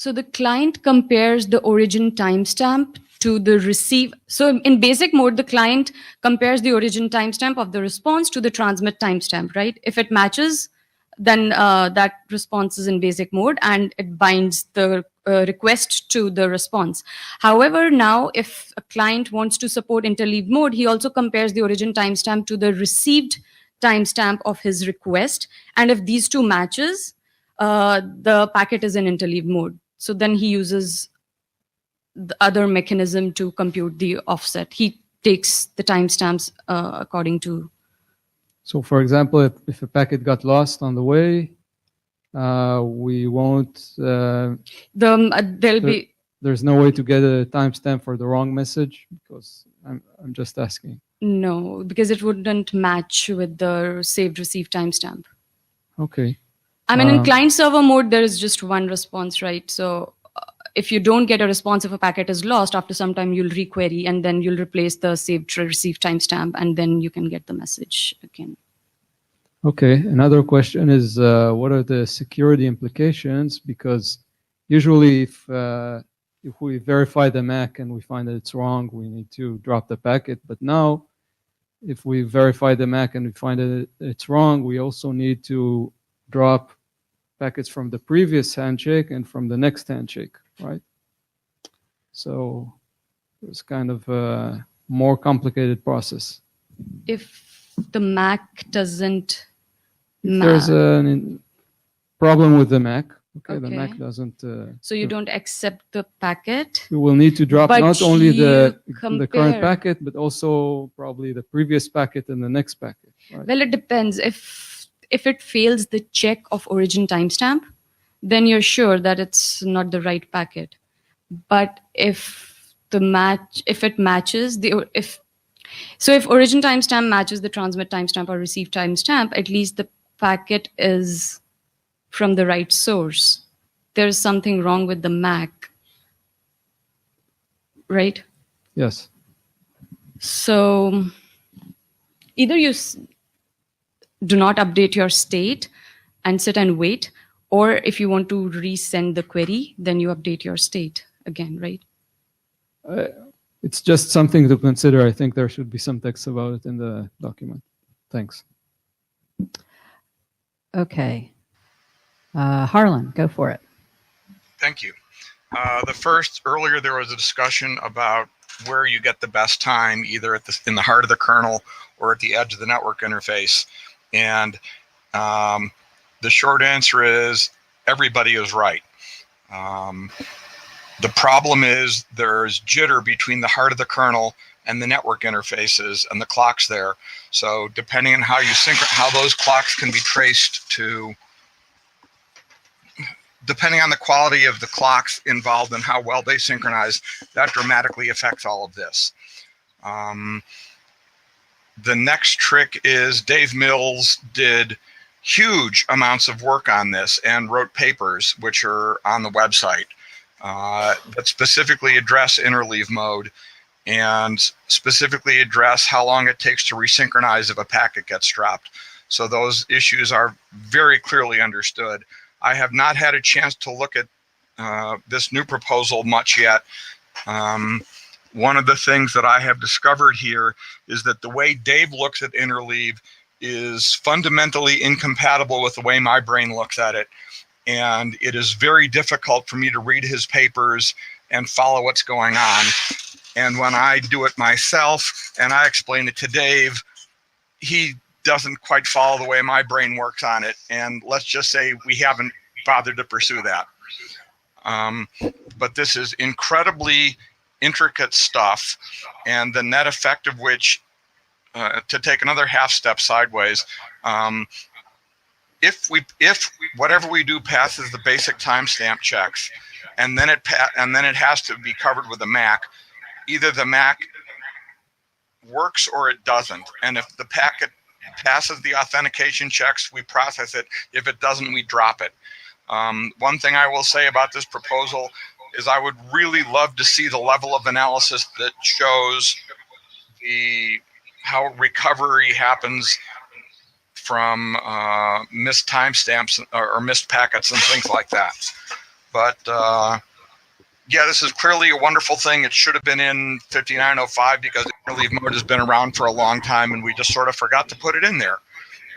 So the client compares the origin timestamp to the receive. So in basic mode, the client compares the origin timestamp of the response to the transmit timestamp, right? If it matches, then that response is in basic mode and it binds the request to the response. However, now if a client wants to support interleaved mode, he also compares the origin timestamp to the received timestamp of his request. And if these two matches, the packet is in interleaved mode. So then he uses the other mechanism to compute the offset. He takes the timestamps according to. So, for example, if a packet got lost on the way, we won't. There's no way to get a timestamp for the wrong message, because I'm just asking. No, because it wouldn't match with the saved received timestamp. Okay. I mean, in client server mode, there is just one response, right? So if you don't get a response if a packet is lost, after some time you'll requery and then you'll replace the saved received timestamp and then you can get the message again. Okay. Another question is, what are the security implications? Because usually if we verify the MAC and we find that it's wrong, we need to drop the packet. But now, if we verify the MAC and we find that it's wrong, we also need to drop packets from the previous handshake and from the next handshake, right? So it's kind of a more complicated process. If the MAC doesn't If there's a problem with the MAC, the Okay. MAC doesn't. So you don't accept the packet. We will need to drop But not only the you current compare. packet, but also probably the previous packet and the next packet. Right? Well, it depends. If it fails the check of origin timestamp, then you're sure that it's not the right packet. But if it matches if origin timestamp matches the transmit timestamp or receive timestamp, at least the packet is from the right source. There's something wrong with the MAC, right? Yes. So either you do not update your state and sit and wait, or if you want to resend the query, then you update your state again, right? It's just something to consider. I think there should be some text about it in the document. Thanks. Okay. Harlan, go for it. Thank you. Earlier there was a discussion about where you get the best time, either in the heart of the kernel or at the edge of the network interface. And the short answer is everybody is right. The problem is there's jitter between the heart of the kernel and the network interfaces and the clocks there. So depending on how those clocks can be traced to, depending on the quality of the clocks involved and how well they synchronize, that dramatically affects all of this. The next trick is Dave Mills did huge amounts of work on this and wrote papers, which are on the website, that specifically address interleave mode and specifically address how long it takes to resynchronize if a packet gets dropped. So those issues are very clearly understood. I have not had a chance to look at this new proposal much yet. One of the things that I have discovered here is that the way Dave looks at interleave is fundamentally incompatible with the way my brain looks at it. And it is very difficult for me to read his papers and follow what's going on. And when I do it myself and I explain it to Dave, he doesn't quite follow the way my brain works on it. And let's just say we haven't bothered to pursue that. But this is incredibly intricate stuff, and the net effect of which, to take another half step sideways, if whatever we do passes the basic timestamp checks, and then it has to be covered with a MAC, either the MAC works or it doesn't. And if the packet passes the authentication checks, we process it. If it doesn't, we drop it. One thing I will say about this proposal is I would really love to see the level of analysis that shows how recovery happens from missed timestamps or missed packets and things like that. But yeah, this is clearly a wonderful thing. It should have been in 5905 because interleave mode has been around for a long time and we just sort of forgot to put it in there.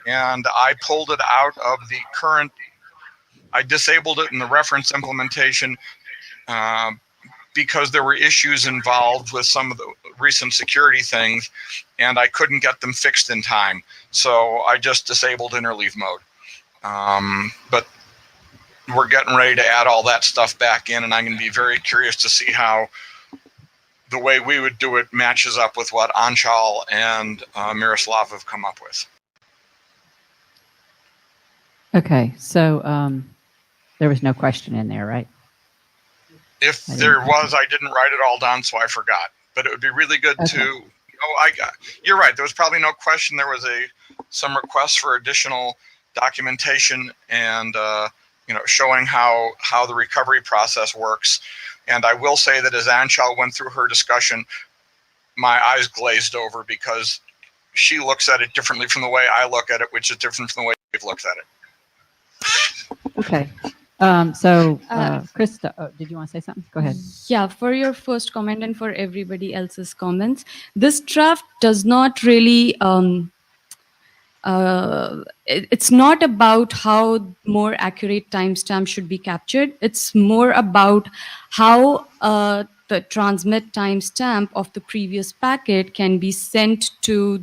And I pulled it out of the current, I disabled it in the reference implementation because there were issues involved with some of the recent security things and I couldn't get them fixed in time. So I just disabled interleave mode. But we're getting ready to add all that stuff back in, and I'm going to be very curious to see how the way we would do it matches up with what Anshul and Miroslav have come up with. Okay, so there was no question in there, right? If there was, I didn't write it all down, so I forgot. But it would be really good to. Oh, you're right. There was probably no question. There was some requests for additional documentation and showing how the recovery process works. And I will say that as Anshul went through her discussion, my eyes glazed over because she looks at it differently from the way I look at it, which is different from the way Dave looks at it. Okay. So, Krista, did you want to say something? Go ahead. Yeah, for your first comment and for everybody else's comments, this draft does not really, it's not about how more accurate timestamp should be captured. It's more about how the transmit timestamp of the previous packet can be sent to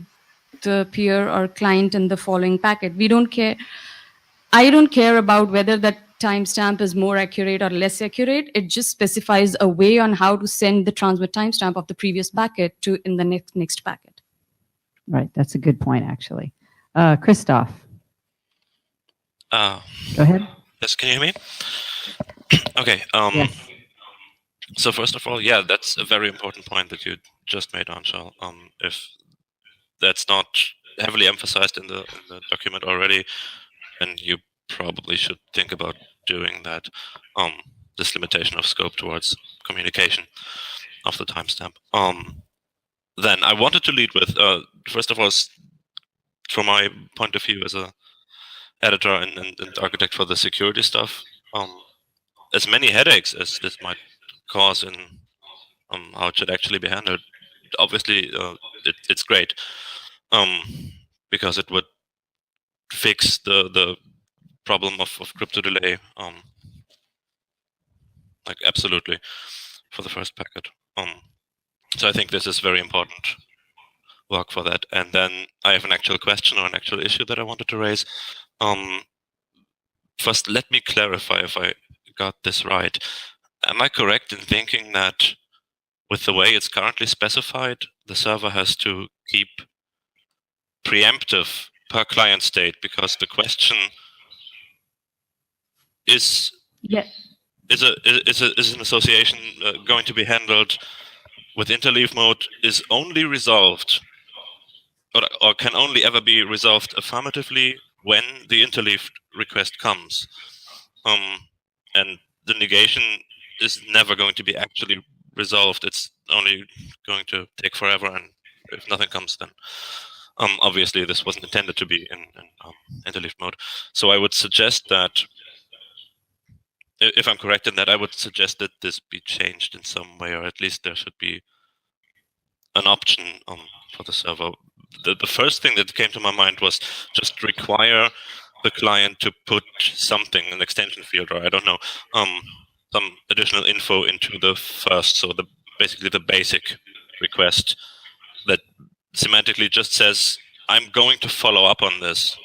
the peer or client in the following packet. We don't care. I don't care about whether that timestamp is more accurate or less accurate. It just specifies a way on how to send the transmit timestamp of the previous packet to in the next packet. Right, that's a good point, actually. Christoph. Go ahead. Yes, can you hear me? Okay. Yes. So first of all, yeah, that's a very important point that you just made, Anshul. If that's not heavily emphasized in the document already, then you probably should think about doing that. This limitation of scope towards communication of the timestamp. Then I wanted to lead with first of all, from my point of view as a editor and architect for the security stuff, as many headaches as this might cause in how it should actually be handled, obviously it's great because it would fix the problem of crypto delay, like absolutely, for the first packet. So I think this is very important work for that. And then I have an actual question or an actual issue that I wanted to raise. First, let me clarify if I got this right. Am I correct in thinking that with the way it's currently specified, the server has to keep preemptive per client state because the question is an association going to be handled with interleave mode is only resolved or can only ever be resolved affirmatively when the interleave request comes, and the negation is never going to be actually resolved. It's only going to take forever, and if nothing comes, then obviously this wasn't intended to be in interleave mode. So I would suggest that, if I'm correct in that, I would suggest that this be changed in some way, or at least there should be an option for the server. The first thing that came to my mind was just require the client to put something, an extension field, or I don't know, some additional info into the first, so basically the basic request that semantically just says, I'm going to follow up on this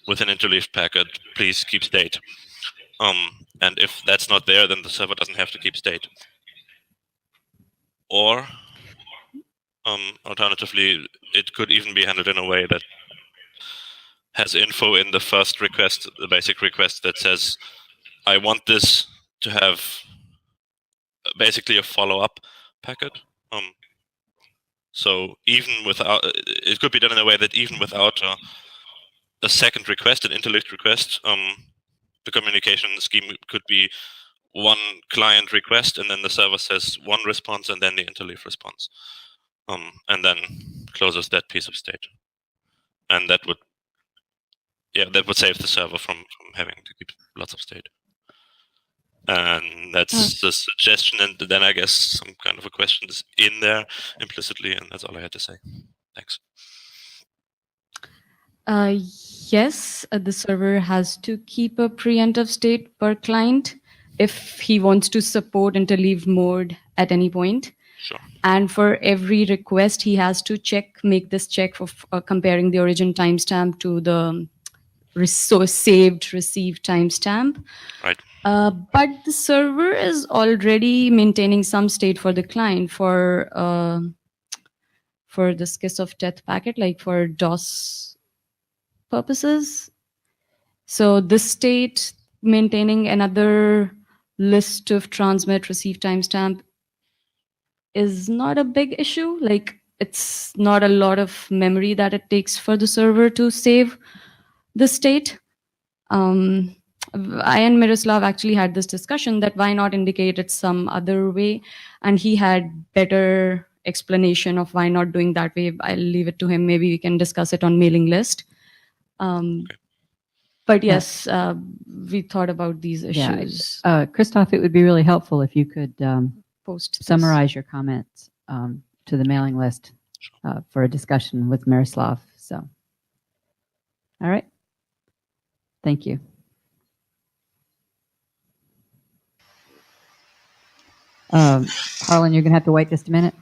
with an interleaved packet, please keep state. And if that's not there, then the server doesn't have to keep state. Or alternatively, it could even be handled in a way that has info in the first request, the basic request that says, I want this to have basically a follow-up packet. So even without, it could be done in a way that even without a second request, an interleaved request, the communication scheme could be one client request, and then the server says one response, and then the interleave response. And then closes that piece of state. And that would save the server from having to keep lots of state. And that's the suggestion, and then I guess some kind of a question is in there implicitly, and that's all I had to say. Thanks. Yes, the server has to keep a preemptive state per client if he wants to support interleave mode at any point. Sure. And for every request, he has to make this check for comparing the origin timestamp to the saved received timestamp. Right. But the server is already maintaining some state for the client for this kiss of death packet, like for DOS purposes. So this state maintaining another list of transmit receive timestamp is not a big issue. Like, it's not a lot of memory that it takes for the server to save the state. I and Miroslav actually had this discussion that why not indicate it some other way, and he had better explanation of why not doing that way. I'll leave it to him. Maybe we can discuss it on mailing list. But yes, we thought about these issues. Christoph, it would be really helpful if you could Post this. summarize your comments to the mailing list for a discussion with Miroslav. So, all right. Thank you. Harlan, you're going to have to wait just a minute.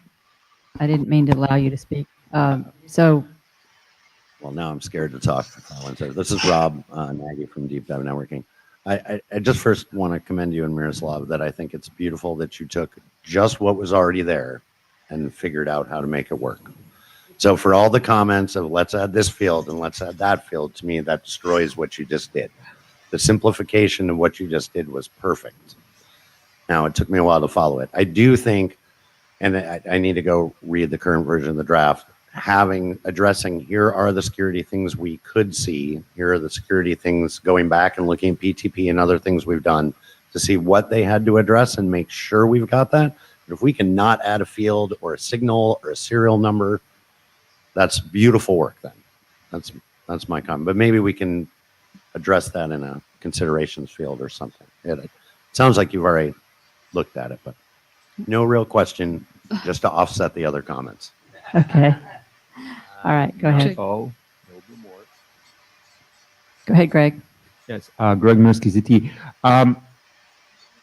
I didn't mean to allow you to speak. Well, now I'm scared to talk. This is Rob Nagy from Deep Dive Networking. I just first want to commend you and Miroslav that I think it's beautiful that you took just what was already there and figured out how to make it work. So for all the comments of let's add this field and let's add that field, to me, that destroys what you just did. The simplification of what you just did was perfect. Now, it took me a while to follow it. I do think, and I need to go read the current version of the draft, addressing here are the security things we could see, here are the security things, going back and looking at PTP and other things we've done to see what they had to address and make sure we've got that. But if we can not add a field or a signal or a serial number, that's beautiful work then. That's my comment. But maybe we can address that in a considerations field or something. It sounds like you've already looked at it, but no real question, just to offset the other comments. Okay. All right. Go ahead. Oh, Go ahead, Greg. yes. Greg Mirsky, ZT.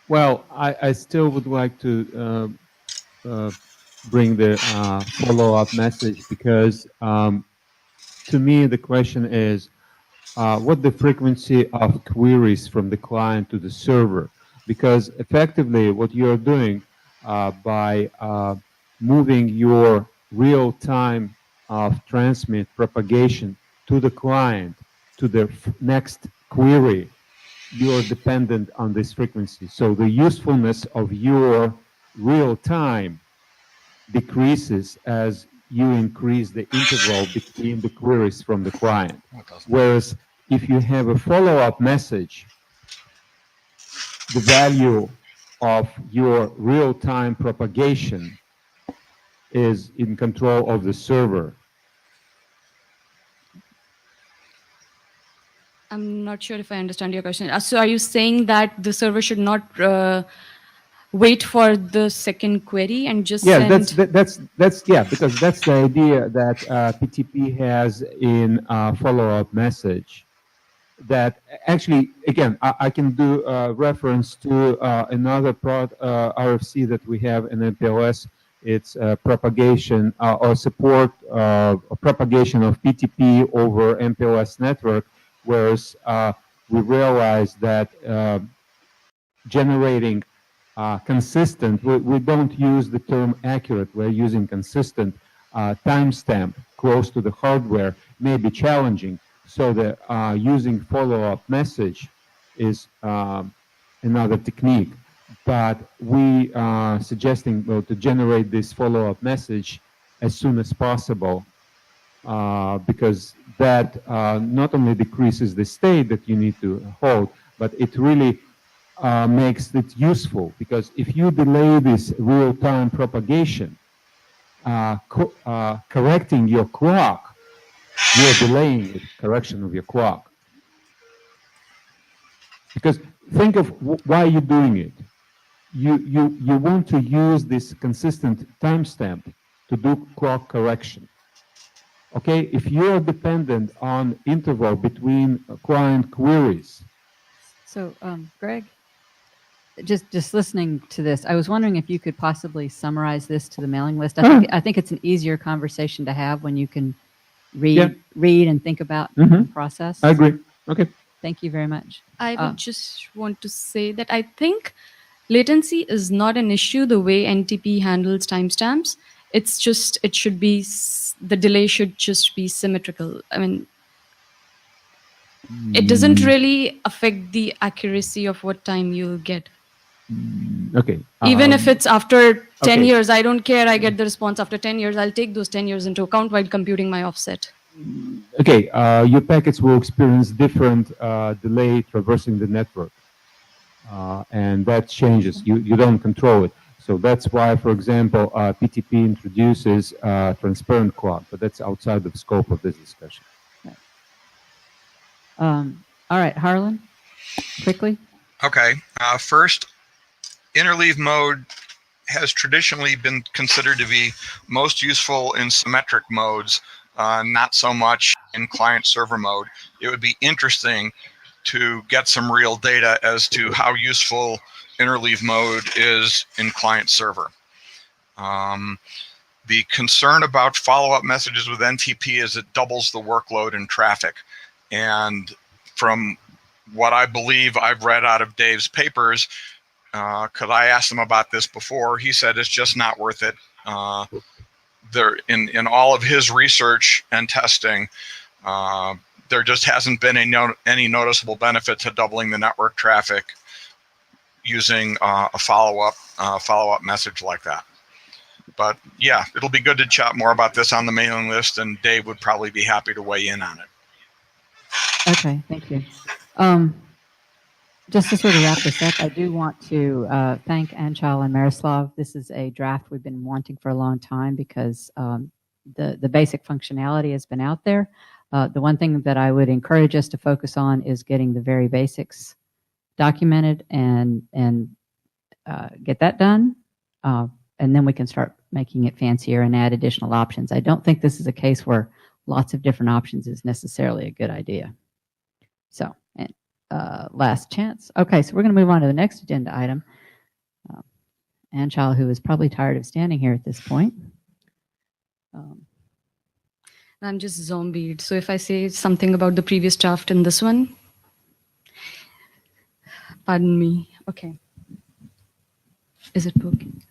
Well, I still would like to bring the follow-up message because to me the question is what the frequency of queries from the client to the server, because effectively what you're doing by moving your real-time of transmit propagation to the client to the next query, you're dependent on this frequency. So the usefulness of your real time decreases as you increase the interval between the queries from the client. Whereas if you have a follow-up message, the value of your real-time propagation is in control of the server. I'm not sure if I understand your question. So are you saying that the server should not wait for the second query and just Yeah, send... that's yeah, because that's the idea that PTP has in follow-up message. That actually, again, I can do reference to another RFC that we have in MPLS. It's propagation or support propagation of PTP over MPLS network, whereas we realize that generating consistent, we don't use the term accurate, we're using consistent timestamp close to the hardware may be challenging. So the using follow-up message is another technique. But we are suggesting to generate this follow-up message as soon as possible because that not only decreases the state that you need to hold, but it really makes it useful, because if you delay this real-time propagation, correcting your clock, you're delaying the correction of your clock. Because think of why you're doing it. You want to use this consistent timestamp to do clock correction. Okay, if you're dependent on interval between client queries. So, Greg, just listening to this, I was wondering if you could possibly summarize this to the mailing list. I think it's an easier conversation to have when you can read and think about the process. I agree. Okay. Thank you very much. I would just want to say that I think latency is not an issue the way NTP handles timestamps. It's just, it should be, the delay should just be symmetrical. I mean, it doesn't really affect the accuracy of what time you'll get. Okay. Even if it's after 10 okay. years, I don't care. I get the response after 10 years. I'll take those 10 years into account while computing my offset. Okay, your packets will experience different delay traversing the network. And that changes. You don't control it. So that's why, for example, PTP introduces transparent clock, but that's outside the scope of this discussion. All right, Harlan, quickly. Okay. First, interleave mode has traditionally been considered to be most useful in symmetric modes, not so much in client-server mode. It would be interesting to get some real data as to how useful interleave mode is in client-server. The concern about follow-up messages with NTP is it doubles the workload and traffic. And from what I believe I've read out of Dave's papers, because I asked him about this before, he said it's just not worth it. There, in all of his research and testing, there just hasn't been any noticeable benefit to doubling the network traffic using a follow-up message like that. But yeah, it'll be good to chat more about this on the mailing list, and Dave would probably be happy to weigh in on it. Okay, thank you. Just to sort of wrap this up, I do want to thank Anchal and Miroslav. This is a draft we've been wanting for a long time because the basic functionality has been out there. The one thing that I would encourage us to focus on is getting the very basics documented and get that done. And then we can start making it fancier and add additional options. I don't think this is a case where lots of different options is necessarily a good idea. So, and last chance. Okay, so we're going to move on to the next agenda item. Anchal, who is probably tired of standing here at this point. I'm just zombied. So if I say something about the previous draft in this one, pardon me. Okay. Is it working?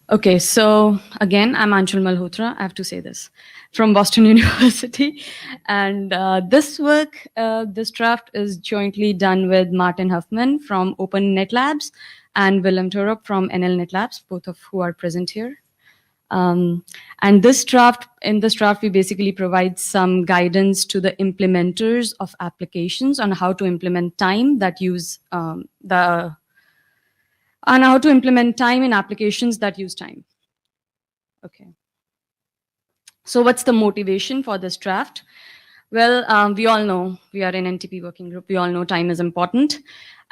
Okay, so again, I'm Anshul Malhotra. I have to say this from Boston University. And this work, this draft is jointly done with Martin Huffman from Open Net Labs and Willem Torup from NL Net Labs, both of who are present here. And in this draft, we basically provide some guidance to the implementers of applications on how to implement time that use on how to implement time in applications that use time. Okay. So what's the motivation for this draft? Well, we all know, we are in NTP working group, we all know time is important.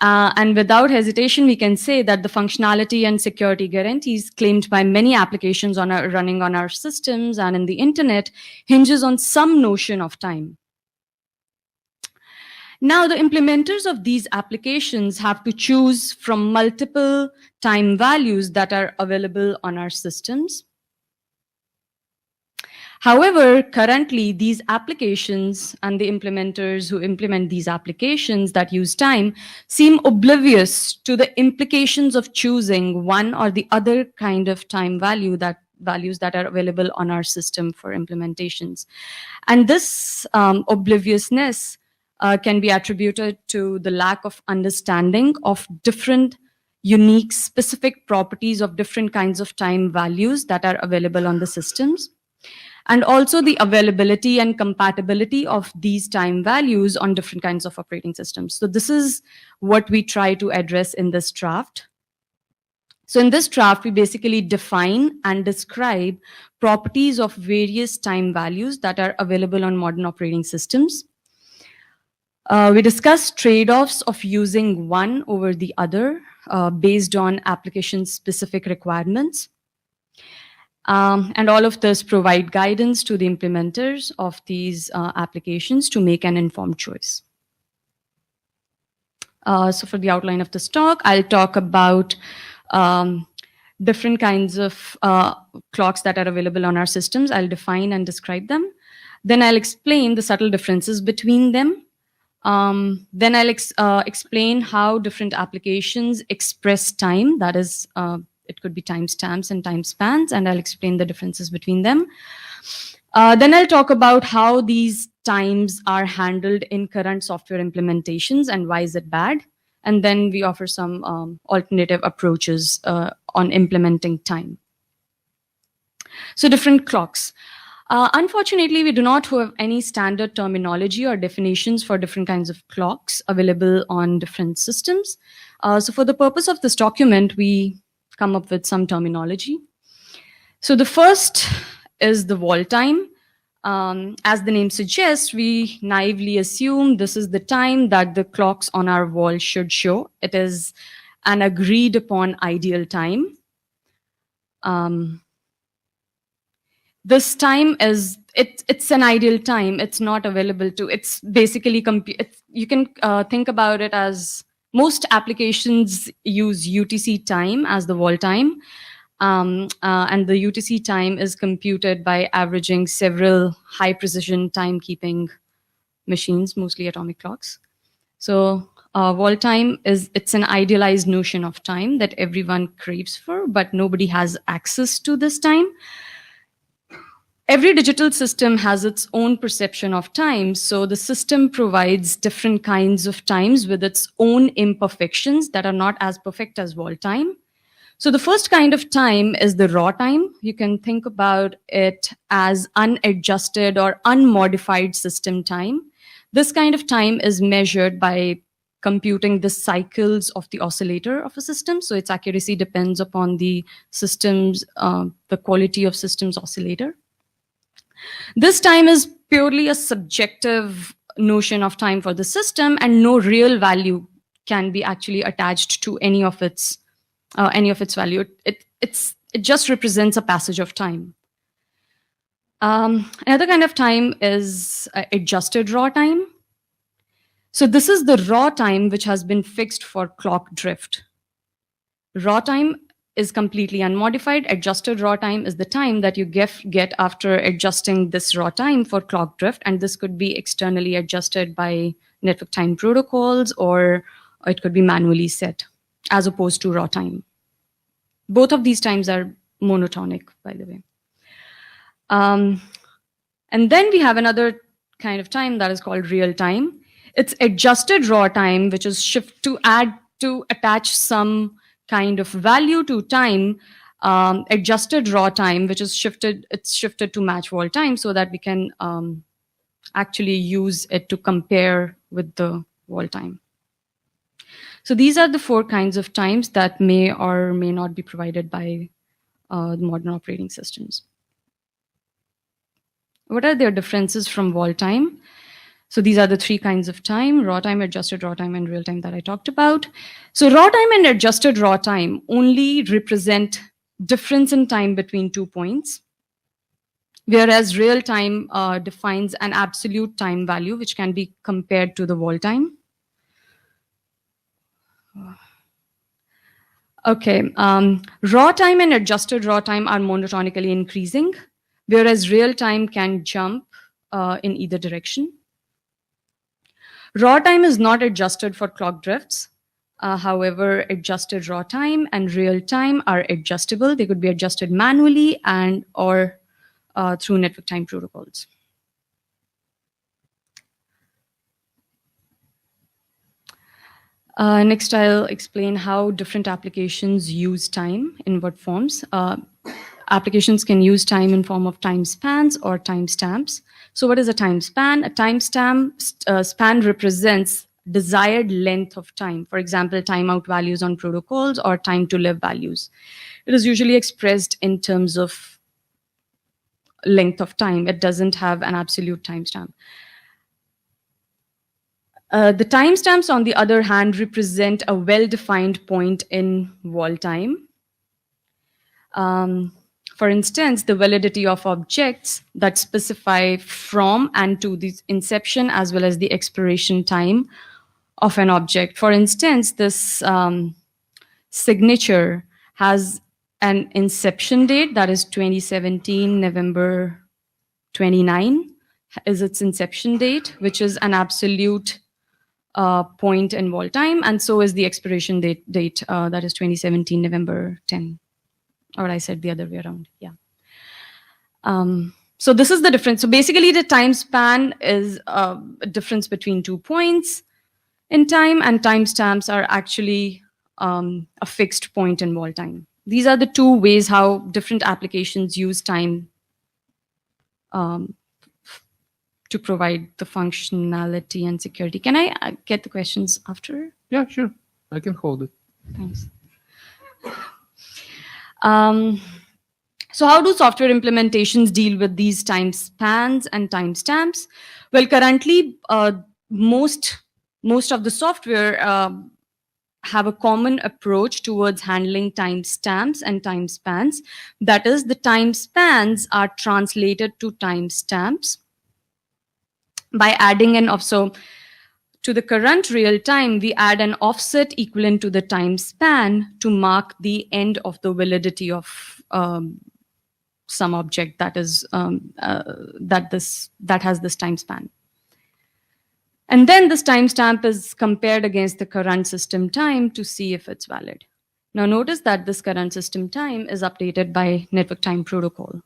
And without hesitation, we can say that the functionality and security guarantees claimed by many applications running on our systems and in the internet hinges on some notion of time. Now, the implementers of these applications have to choose from multiple time values that are available on our systems. However, currently, these applications and the implementers who implement these applications that use time seem oblivious to the implications of choosing one or the other kind of time values that are available on our system for implementations. And this obliviousness can be attributed to the lack of understanding of different unique specific properties of different kinds of time values that are available on the systems, and also the availability and compatibility of these time values on different kinds of operating systems. So this is what we try to address in this draft. So in this draft, we basically define and describe properties of various time values that are available on modern operating systems. We discussed trade-offs of using one over the other based on application-specific requirements. And all of this provide guidance to the implementers of these applications to make an informed choice. So for the outline of this talk, I'll talk about different kinds of clocks that are available on our systems. I'll define and describe them. Then I'll explain the subtle differences between them. Then I'll explain how different applications express time. That is, it could be timestamps and time spans, and I'll explain the differences between them. Then I'll talk about how these times are handled in current software implementations and why is it bad. And then we offer some alternative approaches on implementing time. So different clocks. Unfortunately, we do not have any standard terminology or definitions for different kinds of clocks available on different systems. So for the purpose of this document, we come up with some terminology. So the first is the wall time. As the name suggests, we naively assume this is the time that the clocks on our wall should show. It is an agreed upon ideal time. This time is, it's an ideal time. It's not available to, it's basically, you can think about it as most applications use UTC time as the wall time. And the UTC time is computed by averaging several high precision timekeeping machines, mostly atomic clocks. So wall time it's an idealized notion of time that everyone craves for, but nobody has access to this time. Every digital system has its own perception of time, so the system provides different kinds of times with its own imperfections that are not as perfect as wall time. So the first kind of time is the raw time. You can think about it as unadjusted or unmodified system time. This kind of time is measured by computing the cycles of the oscillator of a system, so its accuracy depends upon the system's, the quality of system's oscillator. This time is purely a subjective notion of time for the system, and no real value can be actually attached to any of its value. It just represents a passage of time. Another kind of time is adjusted raw time. So this is the raw time which has been fixed for clock drift. Raw time is completely unmodified. Adjusted raw time is the time that you get after adjusting this raw time for clock drift, and this could be externally adjusted by network time protocols, or it could be manually set, as opposed to raw time. Both of these times are monotonic, by the way. And then we have another kind of time that is called real time. It's adjusted raw time, which is to attach some kind of value to time. Adjusted raw time, which is shifted to match wall time, so that we can actually use it to compare with the wall time. So these are the four kinds of times that may or may not be provided by the modern operating systems. What are their differences from wall time? So these are the three kinds of time: raw time, adjusted raw time, and real time that I talked about. So raw time and adjusted raw time only represent difference in time between 2 points, whereas real time defines an absolute time value which can be compared to the wall time. Okay, raw time and adjusted raw time are monotonically increasing, whereas real time can jump in either direction. Raw time is not adjusted for clock drifts. However, adjusted raw time and real time are adjustable. They could be adjusted manually and or through network time protocols. Next, I'll explain how different applications use time, in what forms. Applications can use time in form of time spans or timestamps. So what is a time span? A timestamp span represents desired length of time. For example, timeout values on protocols or time to live values. It is usually expressed in terms of length of time. It doesn't have an absolute timestamp. The timestamps, on the other hand, represent a well-defined point in wall time. For instance, the validity of objects that specify from and to the inception as well as the expiration time of an object. For instance, this signature has an inception date, that is 2017 November 29 is its inception date, which is an absolute point in wall time, and so is the expiration date, that is 2017 November 10. Or I said the other way around, yeah. So this is the difference. So basically the time span is a difference between 2 points in time, and timestamps are actually a fixed point in wall time. These are the 2 ways how different applications use time to provide the functionality and security. Can I get the questions after? Yeah, sure. I can hold it. Thanks. So how do software implementations deal with these time spans and timestamps? Well, currently, most of the software have a common approach towards handling timestamps and time spans. That is, the time spans are translated to timestamps by adding an offset. To the current real time, we add an offset equivalent to the time span to mark the end of the validity of some object that is that has this time span. And then this timestamp is compared against the current system time to see if it's valid. Now notice that this current system time is updated by network time protocols.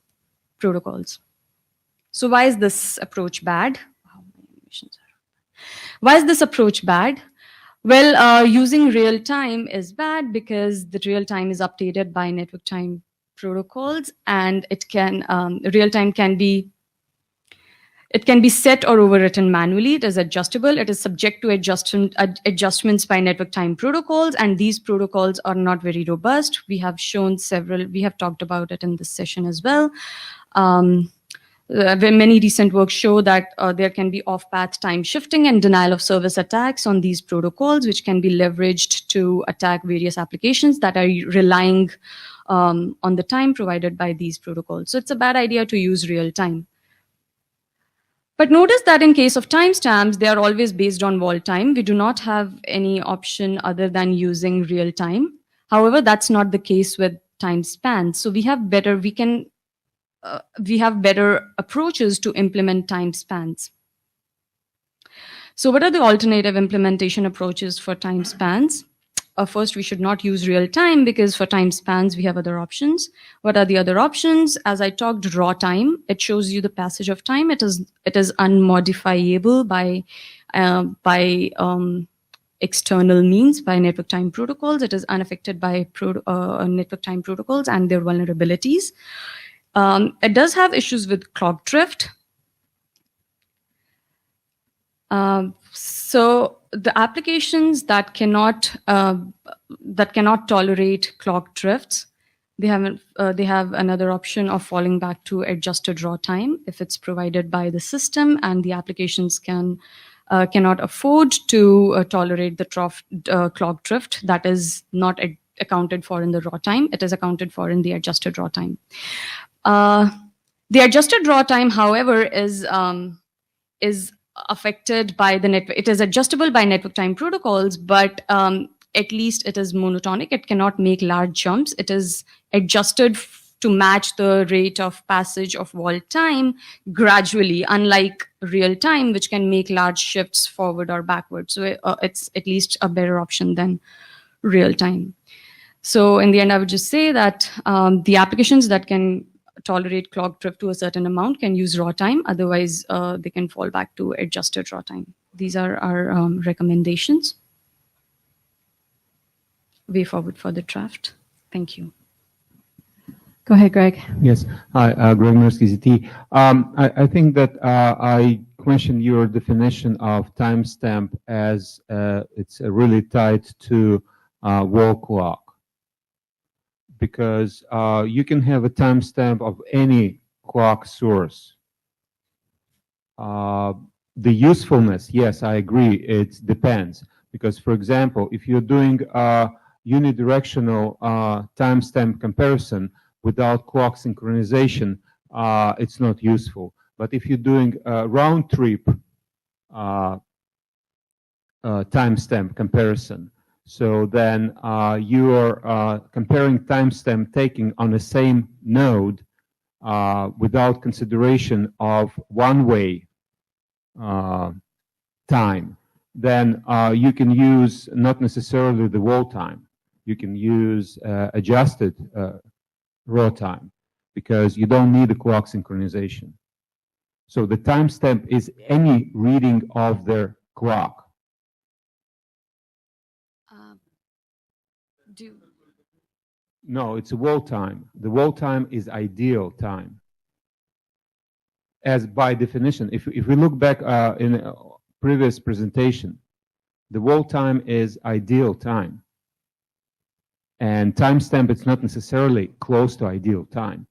So why is this approach bad? Why is this approach bad? Well, using real time is bad because the real time is updated by network time protocols, and it can real time can be set or overwritten manually. It is adjustable. It is subject to adjustments by network time protocols, and these protocols are not very robust. We have shown several. We have talked about it in this session as well. Many recent works show that there can be off-path time shifting and denial of service attacks on these protocols, which can be leveraged to attack various applications that are relying on the time provided by these protocols. So it's a bad idea to use real time. But notice that in case of timestamps, they are always based on wall time. We do not have any option other than using real time. However, that's not the case with time spans. So we have better approaches to implement time spans. So what are the alternative implementation approaches for time spans? First, we should not use real time because for time spans, we have other options. What are the other options? As I talked, raw time. It shows you the passage of time. It is unmodifiable by external means, by network time protocols. It is unaffected by network time protocols and their vulnerabilities. It does have issues with clock drift. So the applications that cannot tolerate clock drifts, they have another option of falling back to adjusted raw time if it's provided by the system, and the applications cannot afford to tolerate the clock drift that is not accounted for in the raw time. It is accounted for in the adjusted raw time. The adjusted raw time, however, is affected by the network. It is adjustable by network time protocols, but at least it is monotonic. It cannot make large jumps. It is adjusted to match the rate of passage of wall time gradually, unlike real time, which can make large shifts forward or backward. So it's at least a better option than real time. So in the end, I would just say that the applications that can tolerate clock drift to a certain amount can use raw time. Otherwise, they can fall back to adjusted raw time. These are our recommendations. Way forward for the draft. Thank you. Go ahead, Greg. Yes. Hi, Greg Mirsky, ZT. I think that I questioned your definition of timestamp as it's really tied to wall clock. Because you can have a timestamp of any clock source. the usefulness, yes, I agree, it depends. Because, for example, if you're doing a unidirectional timestamp comparison without clock synchronization, it's not useful. But if you're doing a round trip timestamp comparison, so then you are comparing timestamp taking on the same node without consideration of one-way time, then you can use not necessarily the wall time. You can use adjusted raw time because you don't need the clock synchronization. So the timestamp is any reading of the clock. No, it's a wall time. The wall time is ideal time. As by definition, if we look back in a previous presentation, the wall time is ideal time. And timestamp, it's not necessarily close to ideal time.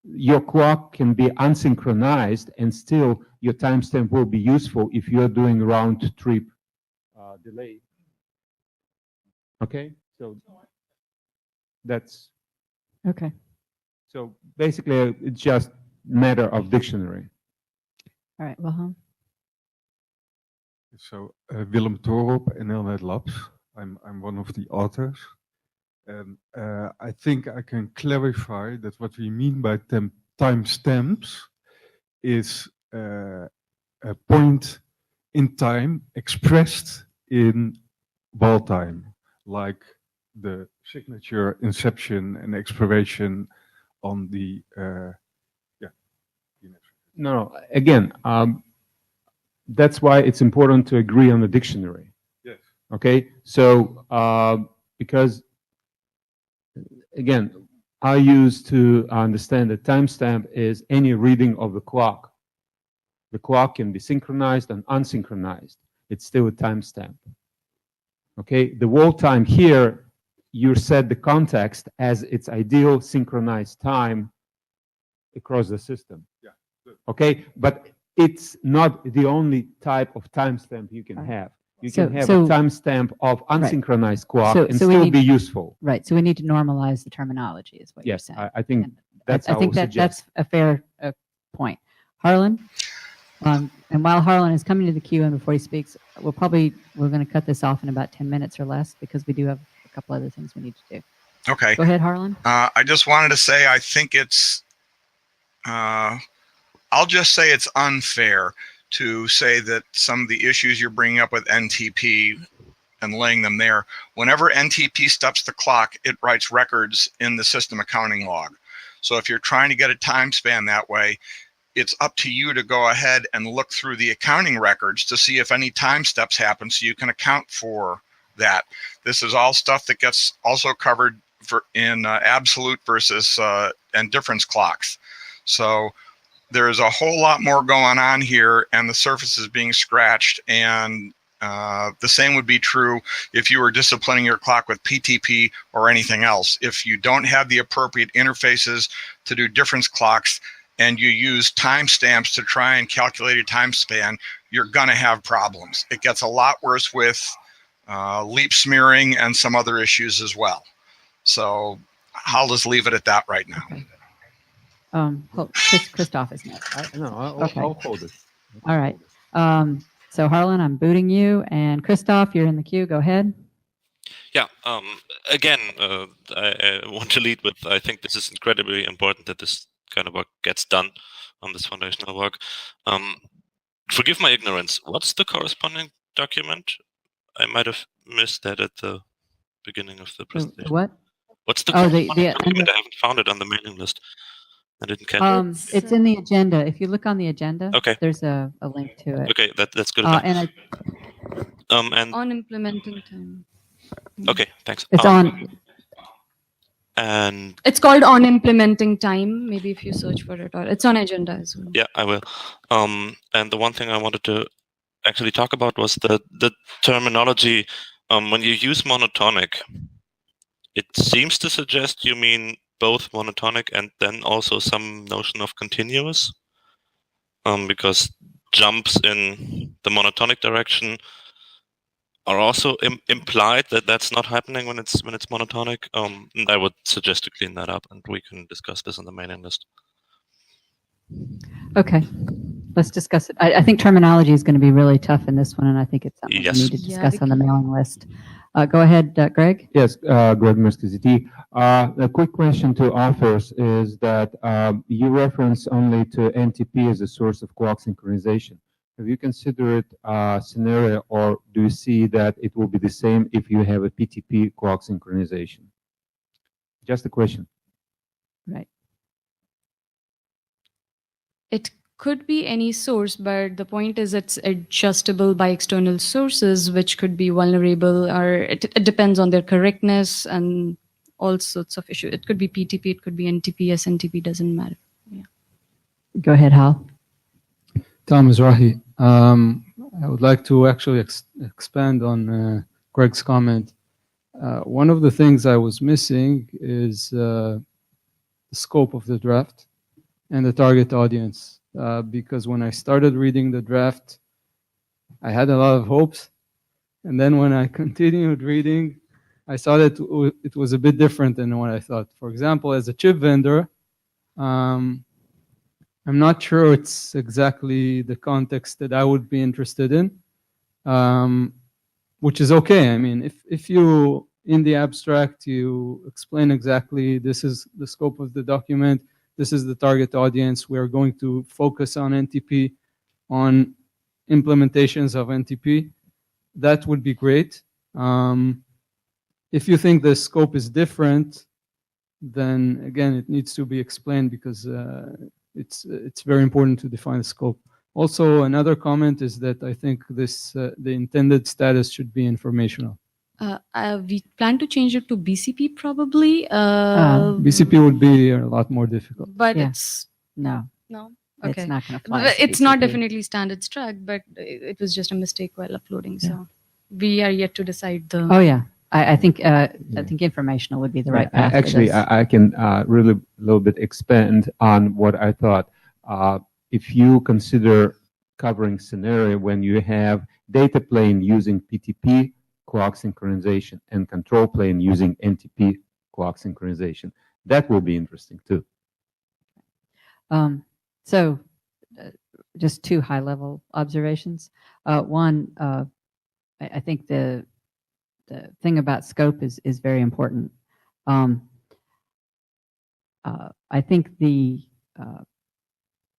Your clock can be unsynchronized and still your timestamp will be useful if you're doing round trip delay. Okay, so that's Okay. so basically it's just matter of dictionary. All right. Wilhelm. So Willem Torop, NLNet Labs. I'm one of the authors, and I think I can clarify that what we mean by timestamps is a point in time expressed in ball time, like the signature, inception, and expiration on the No, again, that's why it's important to agree on the dictionary. Yes. Okay, so because again, I used to understand that timestamp is any reading of the clock. The clock can be synchronized and unsynchronized. It's still a timestamp. Okay, the wall time here, you set the context as its ideal synchronized time across the system. Yeah. Okay, but it's not the only type of timestamp you can have. You So- can have so- a timestamp of unsynchronized clock So- and so we still need- be useful. Right. So we need to normalize the terminology, is what you're Yes, saying. I think And that's I how think I that suggest. that's a fair point. Harlan, and while Harlan is coming to the queue and before he speaks, we're going to cut this off in about 10 minutes or less because we do have a couple other things we need to do. Okay. Go ahead, Harlan. I just wanted to say I think it's, I'll just say it's unfair to say that some of the issues you're bringing up with NTP and laying them there, whenever NTP stops the clock, it writes records in the system accounting log. So if you're trying to get a time span that way, it's up to you to go ahead and look through the accounting records to see if any time steps happen so you can account for that. This is all stuff that gets also covered in absolute versus and difference clocks. So there's a whole lot more going on here and the surface is being scratched, and the same would be true if you were disciplining your clock with PTP or anything else. If you don't have the appropriate interfaces to do difference clocks and you use timestamps to try and calculate a time span, you're going to have problems. It gets a lot worse with leap smearing and some other issues as well. So I'll just leave it at that right now. Christoph is next, right? No, I'll hold it. All right. So Harlan, I'm booting you, and Christoph, you're in the queue. Go ahead. Yeah. Again, I want to lead with, I think this is incredibly important that this kind of work gets done on this foundational work. Forgive my ignorance. What's the corresponding document? I might have missed that at the beginning of the presentation. What? What's the corresponding document? I haven't found it on the mailing list. I didn't catch it. It's in the agenda. If you look on the agenda, okay, there's a link to it. Okay, that's good. And on implementing time. Okay, thanks. It's on. And it's called on implementing time. Maybe if you search for it, or it's on agenda as well. Yeah, I will. And the one thing I wanted to actually talk about was the terminology. When you use monotonic, it seems to suggest you mean both monotonic and then also some notion of continuous, because jumps in the monotonic direction are also implied that that's not happening when it's monotonic. And I would suggest to clean that up, and we can discuss this on the mailing list. Okay, let's discuss it. I think terminology is going to be really tough in this one, and I think it's something Yes. we need to discuss on the mailing list. Go ahead, Greg. Yes, Greg Merskiziti. A quick question to authors is that you reference only to NTP as a source of clock synchronization. Have you considered a scenario, or do you see that it will be the same if you have a PTP clock synchronization? Just a question. Right. It could be any source, but the point is it's adjustable by external sources, which could be vulnerable, or it depends on their correctness and all sorts of issues. It could be PTP, it could be NTP, SNTP, doesn't matter. Yeah. Go ahead, Hal. Tom Mizrahi. I would like to actually expand on Greg's comment. One of the things I was missing is the scope of the draft and the target audience. Because when I started reading the draft, I had a lot of hopes. And then when I continued reading, I saw that it was a bit different than what I thought. For example, as a chip vendor, I'm not sure it's exactly the context that I would be interested in, which is okay. I mean, if you, in the abstract, you explain exactly this is the scope of the document, this is the target audience, we're going to focus on NTP, on implementations of NTP, that would be great. If you think the scope is different, then again, it needs to be explained because it's very important to define the scope. Also, another comment is that I think this the intended status should be informational. We plan to change it to BCP probably. BCP would be a lot more difficult. But Yeah. it's No, no. it's Okay. not going to fly. But as it's not BCP. definitely standard struct, but it was just a mistake while uploading. So we are yet to decide the. Oh yeah, I think informational would be the right path. for Actually, this. I can really a little bit expand on what I thought. If you consider covering scenario when you have data plane using PTP clock synchronization and control plane using NTP clock synchronization, that will be interesting too. So, just two high-level observations. One, I think the thing about scope is very important. I think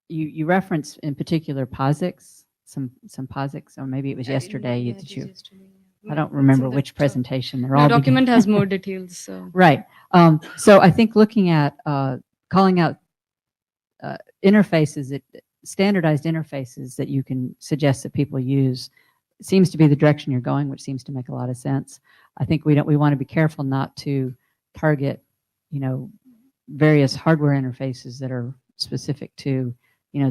you reference in particular POSIX, some POSIX, or maybe it was yesterday. Yeah, Did it you? was yesterday, yeah. I don't It's remember in which that, presentation. They're The all document has more details. So. Right. So I think looking at calling out interfaces, standardized interfaces that you can suggest that people use seems to be the direction you're going, which seems to make a lot of sense. I think we want to be careful not to target, various hardware interfaces that are specific to,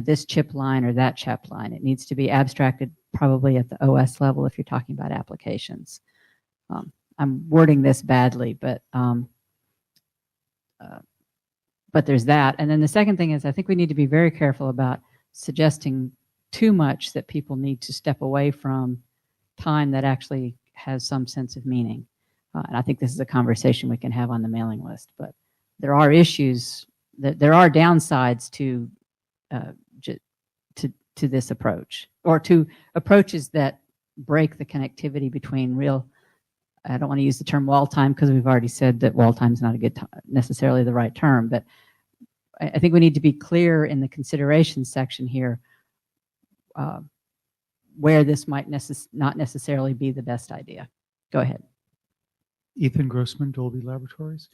this chip line or that chip line. It needs to be abstracted probably at the OS level if you're talking about applications. I'm wording this badly, but there's that. And then the second thing is I think we need to be very careful about suggesting too much that people need to step away from time that actually has some sense of meaning. And I think this is a conversation we can have on the mailing list. But there are issues, there are downsides to this approach, or to approaches that break the connectivity between real. I don't want to use the term wall time because we've already said that wall time is not a good necessarily the right term, but I think we need to be clear in the consideration section here where this might not necessarily be the best idea. Go ahead. Ethan Grossman, Dolby Laboratories.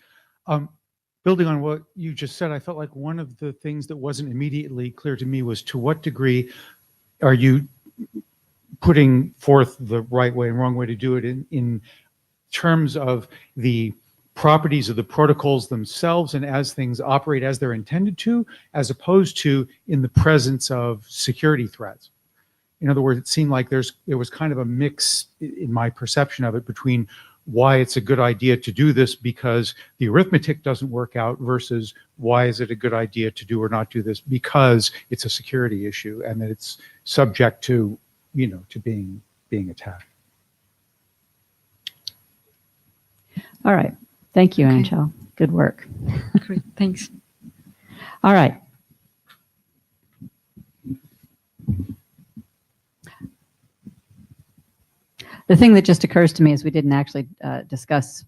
Building on what you just said, I felt like one of the things that wasn't immediately clear to me was to what degree are you putting forth the right way and wrong way to do it in terms of the properties of the protocols themselves and as things operate as they're intended to, as opposed to in the presence of security threats. In other words, it seemed like there was kind of a mix in my perception of it between why it's a good idea to do this because the arithmetic doesn't work out versus why is it a good idea to do or not do this because it's a security issue and that subject to, to being attacked. All right. Thank you, Angel. Good work. Great, thanks. All right. The thing that just occurs to me is we didn't actually discuss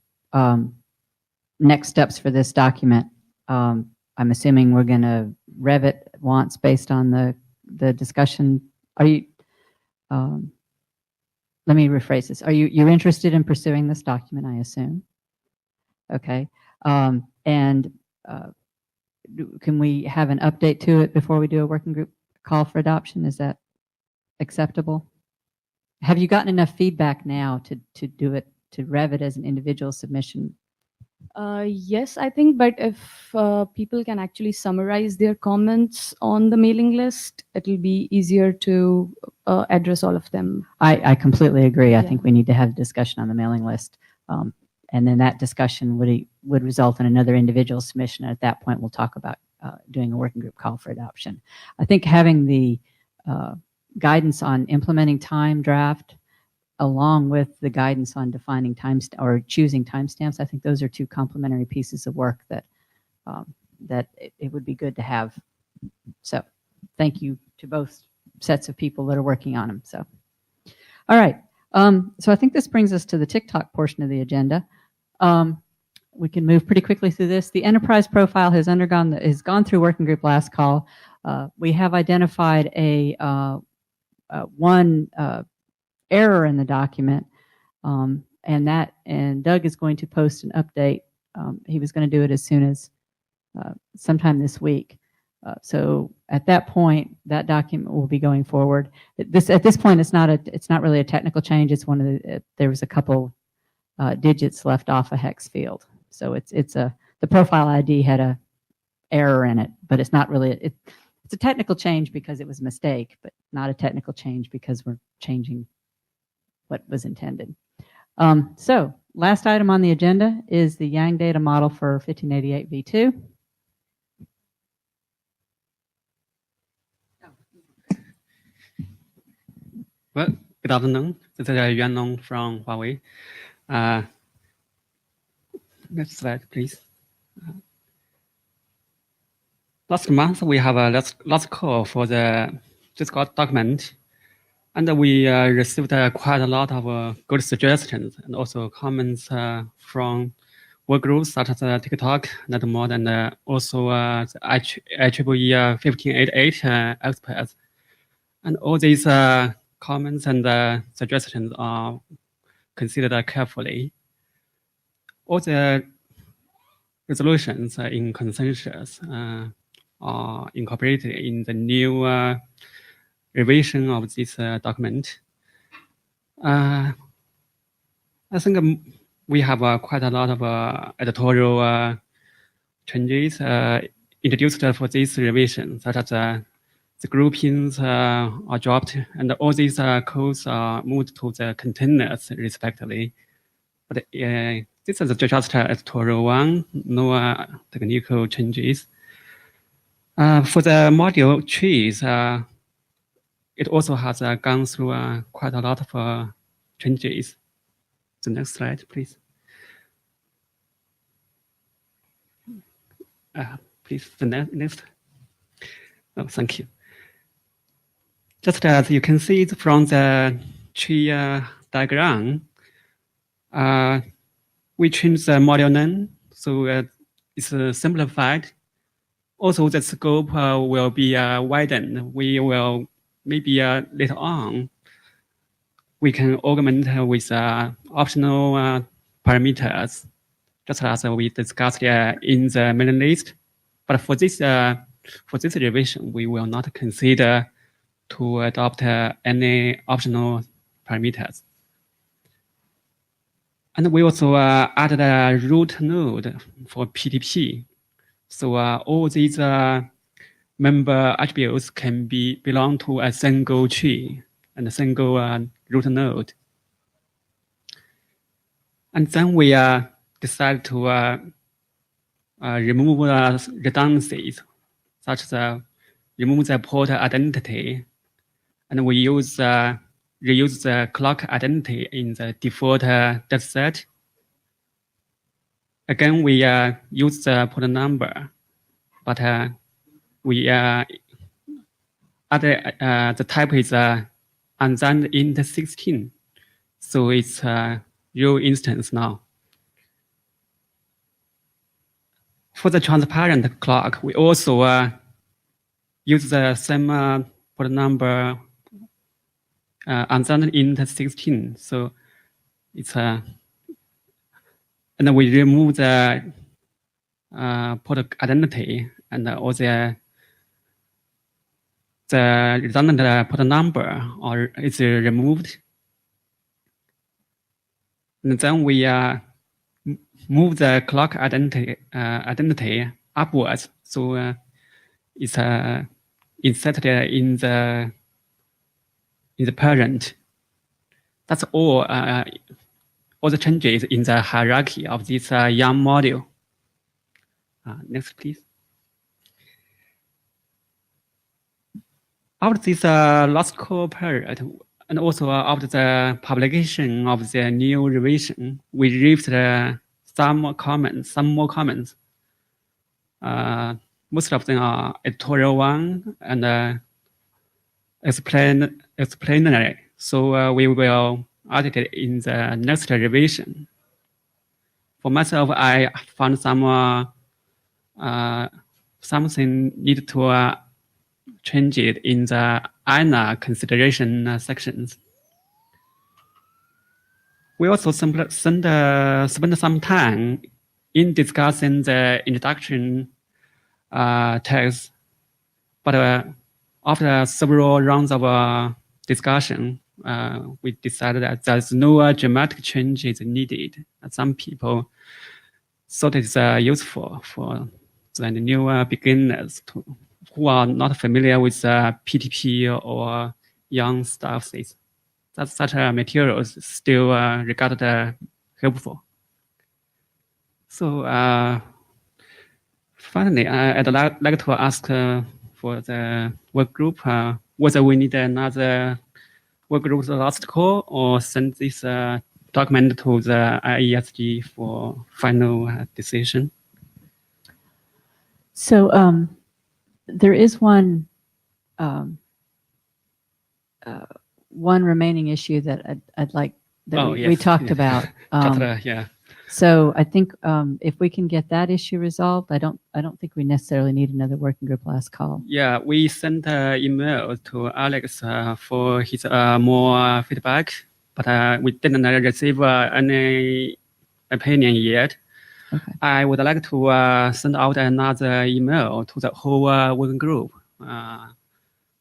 next steps for this document. I'm assuming we're going to rev it once based on the discussion. Are you? Let me rephrase this. You're interested in pursuing this document? I assume. Okay. And can we have an update to it before we do a working group call for adoption? Is that acceptable? Have you gotten enough feedback now to do it, to rev it as an individual submission? Yes, I think, but if people can actually summarize their comments on the mailing list, it'll be easier to address all of them. I completely agree. I Yeah. think we need to have a discussion on the mailing list. And then that discussion would result in another individual submission. And at that point, we'll talk about doing a working group call for adoption. I think having the guidance on implementing time draft along with the guidance on defining or choosing timestamps, I think those are two complementary pieces of work that it would be good to have. So thank you to both sets of people that are working on them. So, all right. So I think this brings us to the TICTOC portion of the agenda. We can move pretty quickly through this. The enterprise profile has gone through working group last call. We have identified one error in the document, and Doug is going to post an update. He was going to do it as soon as sometime this week. So at that point, that document will be going forward. At this point, it's not really a technical change. It's there was a couple digits left off a hex field. So the profile ID had a error in it, but it's not really it's a technical change because it was a mistake, but not a technical change because we're changing what was intended. So last item on the agenda is the Yang data model for 1588 V2. Well, good afternoon. This is Yuan Long from Huawei. Next slide, please. Last month, we have a last call for this document, and we received quite a lot of good suggestions and also comments from work groups such as TikTok, NetMod, and also the IEEE 1588 experts. And all these comments and suggestions are considered carefully. All the resolutions in consensus are incorporated in the new revision of this document. I think we have quite a lot of editorial changes introduced for this revision, such as the groupings are dropped, and all these codes are moved to the containers respectively. But this is just editorial one, no technical changes. For the module trees, it also has gone through quite a lot of changes. The next slide, please. Please, the next. Oh, thank you. Just as you can see from the tree diagram, we changed the module name, so it's simplified. Also, the scope will be widened. We will maybe later on, we can augment with optional parameters, just as we discussed in the mailing list. But for this revision, we will not consider to adopt any optional parameters. And we also added a root node for PTP. So all these member attributes can belong to a single tree and a single root node. And then we decide to remove redundancies, such as remove the port identity and we reuse the clock identity in the default dataset. Again, we use the port number, but we add the type is unsigned int 16, so it's a real instance now. For the transparent clock, we also use the same port number unsigned int 16, so it's and we remove the port identity and all the redundant port number or is removed. And then we move the clock identity upwards, so it's inserted in the parent. That's all the changes in the hierarchy of this YARN module. Next, please. After this last call period, and also after the publication of the new revision, we received some more comments. Most of them are editorial one and explanatory. So we will add it in the next revision. For myself, I found something need to change it in the INA consideration sections. We also spend some time in discussing the introduction text, but after several rounds of discussion, we decided that there's no dramatic changes needed. Some people thought it's useful for the new beginners who are not familiar with PTP or YARN stuff. That such materials still regarded helpful. So finally, I'd like to ask for the work group whether we need another work group's last call or send this document to the IESG for final decision. So there is one remaining issue that I'd like that we talked about. Yeah. So I think if we can get that issue resolved, I don't think we necessarily need another working group last call. Yeah, we sent an email to Alex for his more feedback, but we didn't receive any opinion yet. Okay. I would like to send out another email to the whole working group.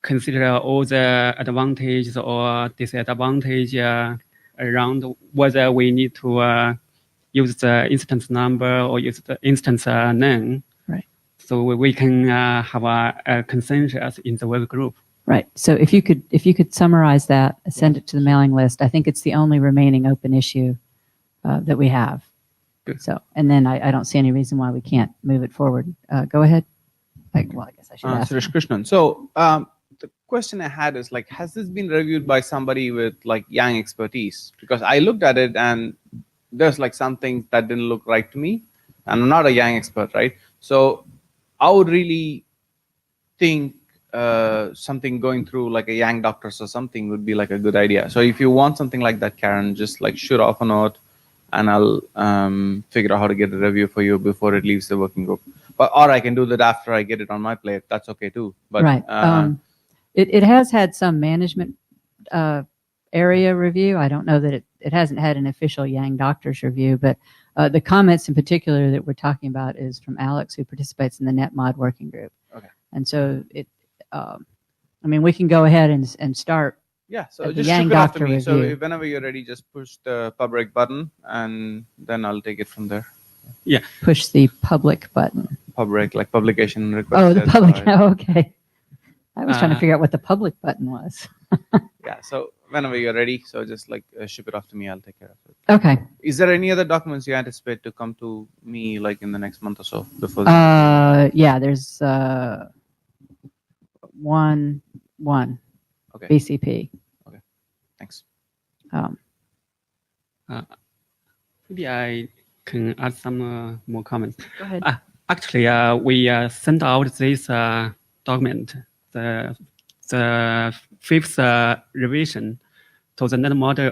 Consider all the advantages or disadvantages around whether we need to use the instance number or use the instance name. Right. So we can have a consensus in the work group. Right. So if you could summarize that, send it to the mailing list. I think it's the only remaining open issue that we have. Good. So, and then I don't see any reason why we can't move it forward. Go ahead. I guess I should ask. Suresh Krishnan. So the question I had is like, has this been reviewed by somebody with like YARN expertise? Because I looked at it and there's like some things that didn't look right to me. And I'm not a YARN expert, right? So I would really think something going through like a YARN doctors or something would be like a good idea. So if you want something like that, Karen, just like shoot off a note and I'll figure out how to get a review for you before it leaves the working group. Or I can do that after I get it on my plate. That's okay too. But, right. It has had some management area review. I don't know that it hasn't had an official YARN doctors review, but the comments in particular that we're talking about is from Alex, who participates in the NetMod working group. Okay. And so I mean, we can go ahead and start. Yeah, so at just the shoot YARN it off to doctor me. So review. whenever you're ready, just push the public button and then I'll take it from there. Yeah. Push the public button. Public, like publication request. Oh, the that's public. why. Oh, okay. I was trying to figure out what the public button was. Yeah, so whenever you're ready, so just like ship it off to me. I'll take care of it. Okay. Is there any other documents you anticipate to come to me like in the next month or so before? Yeah, there's one. Okay. BCP. Okay. Thanks. Maybe I can add some more comments. Go ahead. Actually, we sent out this document, the fifth revision, to the net model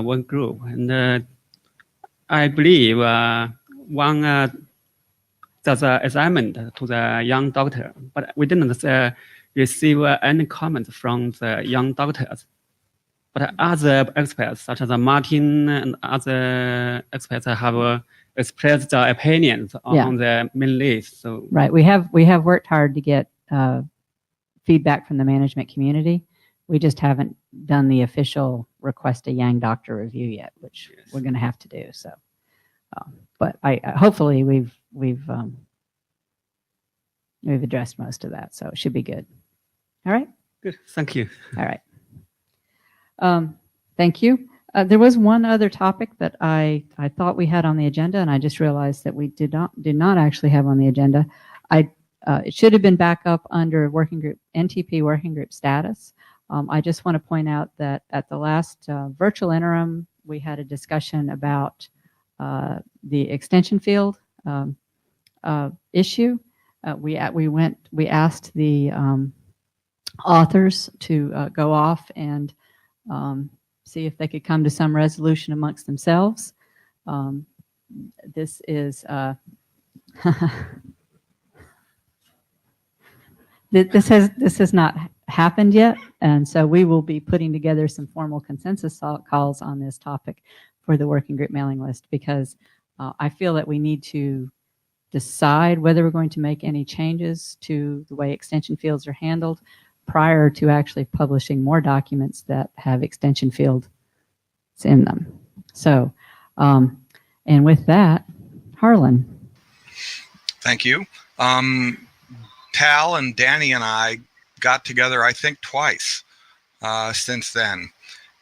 one group, and I believe one there's an assignment to the young doctor, but we didn't receive any comments from the young doctors. But other experts, such as Martin and other experts, have expressed their opinions on the main list. So Right. We have worked hard to get feedback from the management community. We just haven't done the official request a Yang doctor review yet, which we're going to have to do. So, but I hopefully we've addressed most of that, so it should be good. All right. Good. Thank you. All right. Thank you. There was one other topic that I thought we had on the agenda, and I just realized that we did not actually have on the agenda. It should have been back up under working group NTP working group status. I just want to point out that at the last virtual interim, we had a discussion about the extension field issue. We asked the authors to go off and see if they could come to some resolution amongst themselves. This is this has not happened yet, and so we will be putting together some formal consensus calls on this topic for the working group mailing list, because I feel that we need to decide whether we're going to make any changes to the way extension fields are handled prior to actually publishing more documents that have extension fields in them. So, and with that, Harlan. Thank you. Tal and Danny and I got together, I think, twice since then.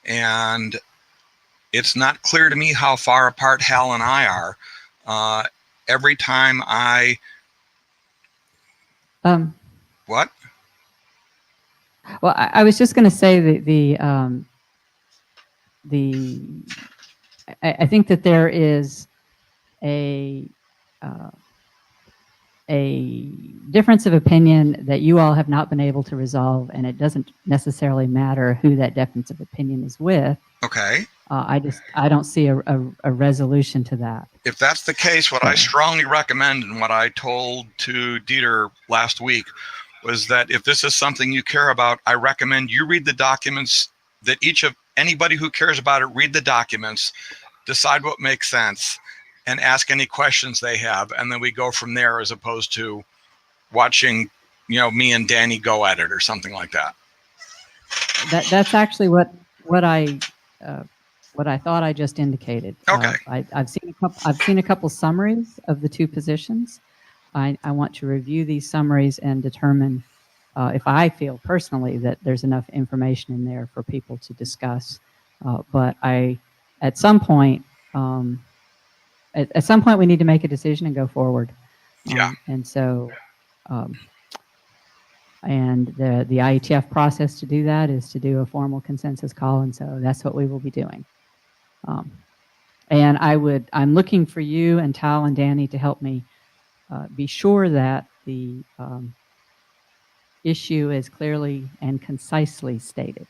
And it's not clear to me how far apart Hal and I are. Every time I... What? Well, I was just going to say I think that there is a difference of opinion that you all have not been able to resolve, and it doesn't necessarily matter who that difference of opinion is with. Okay. I don't see a resolution to that. If that's the case, what I strongly recommend, and what I told to Dieter last week, was that if this is something you care about, I recommend you read the documents, that anybody who cares about it, read the documents, decide what makes sense, and ask any questions they have, and then we go from there, as opposed to watching, me and Danny go at it or something like that. That's actually what I thought I just indicated. Okay. I've seen a couple summaries of the two positions. I want to review these summaries and determine if I feel personally that there's enough information in there for people to discuss. But at some point we need to make a decision and go forward. Yeah. And so, and the IETF process to do that is to do a formal consensus call, and so that's what we will be doing. And I'm looking for you and Tal and Danny to help me be sure that the issue is clearly and concisely stated.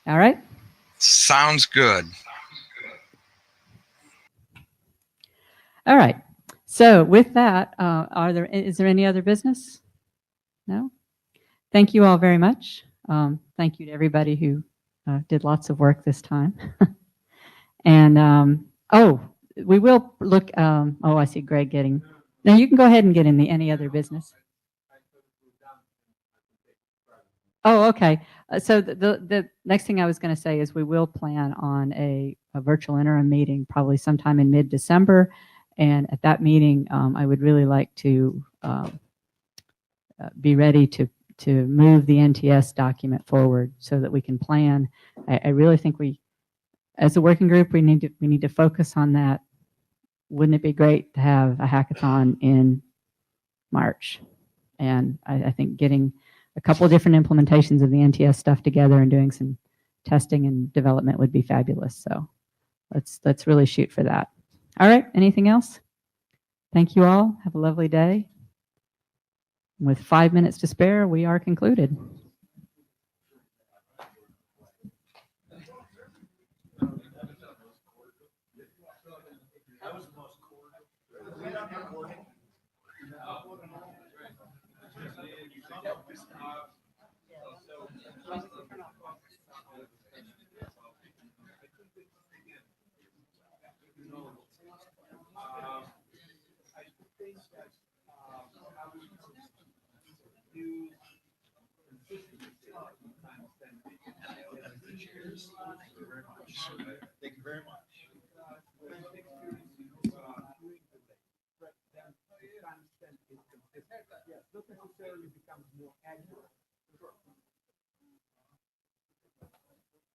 All right? Sounds good. All right. So with that, is there any other business? No? Thank you all very much. Thank you to everybody who did lots of work this time. And, we will look, I see Greg getting, now you can go ahead and get in any other business. Oh, okay. So the next thing I was going to say is we will plan on a virtual interim meeting probably sometime in mid-December. And at that meeting, I would really like to be ready to move the NTS document forward so that we can plan. I really think as a working group, we need to focus on that. Wouldn't it be great to have a hackathon in March? And I think getting a couple different implementations of the NTS stuff together and doing some testing and development would be fabulous. So let's really shoot for that. All right, anything else? Thank you all. Have a lovely day. With 5 minutes to spare, we are concluded. Thank you very much. Yes, not necessarily becomes more accurate.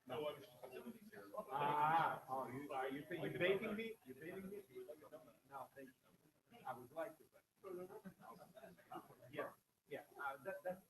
Oh, you think you're baiting me? You're baiting me? No, thank you. I would like to, but yeah, yeah. I think that's.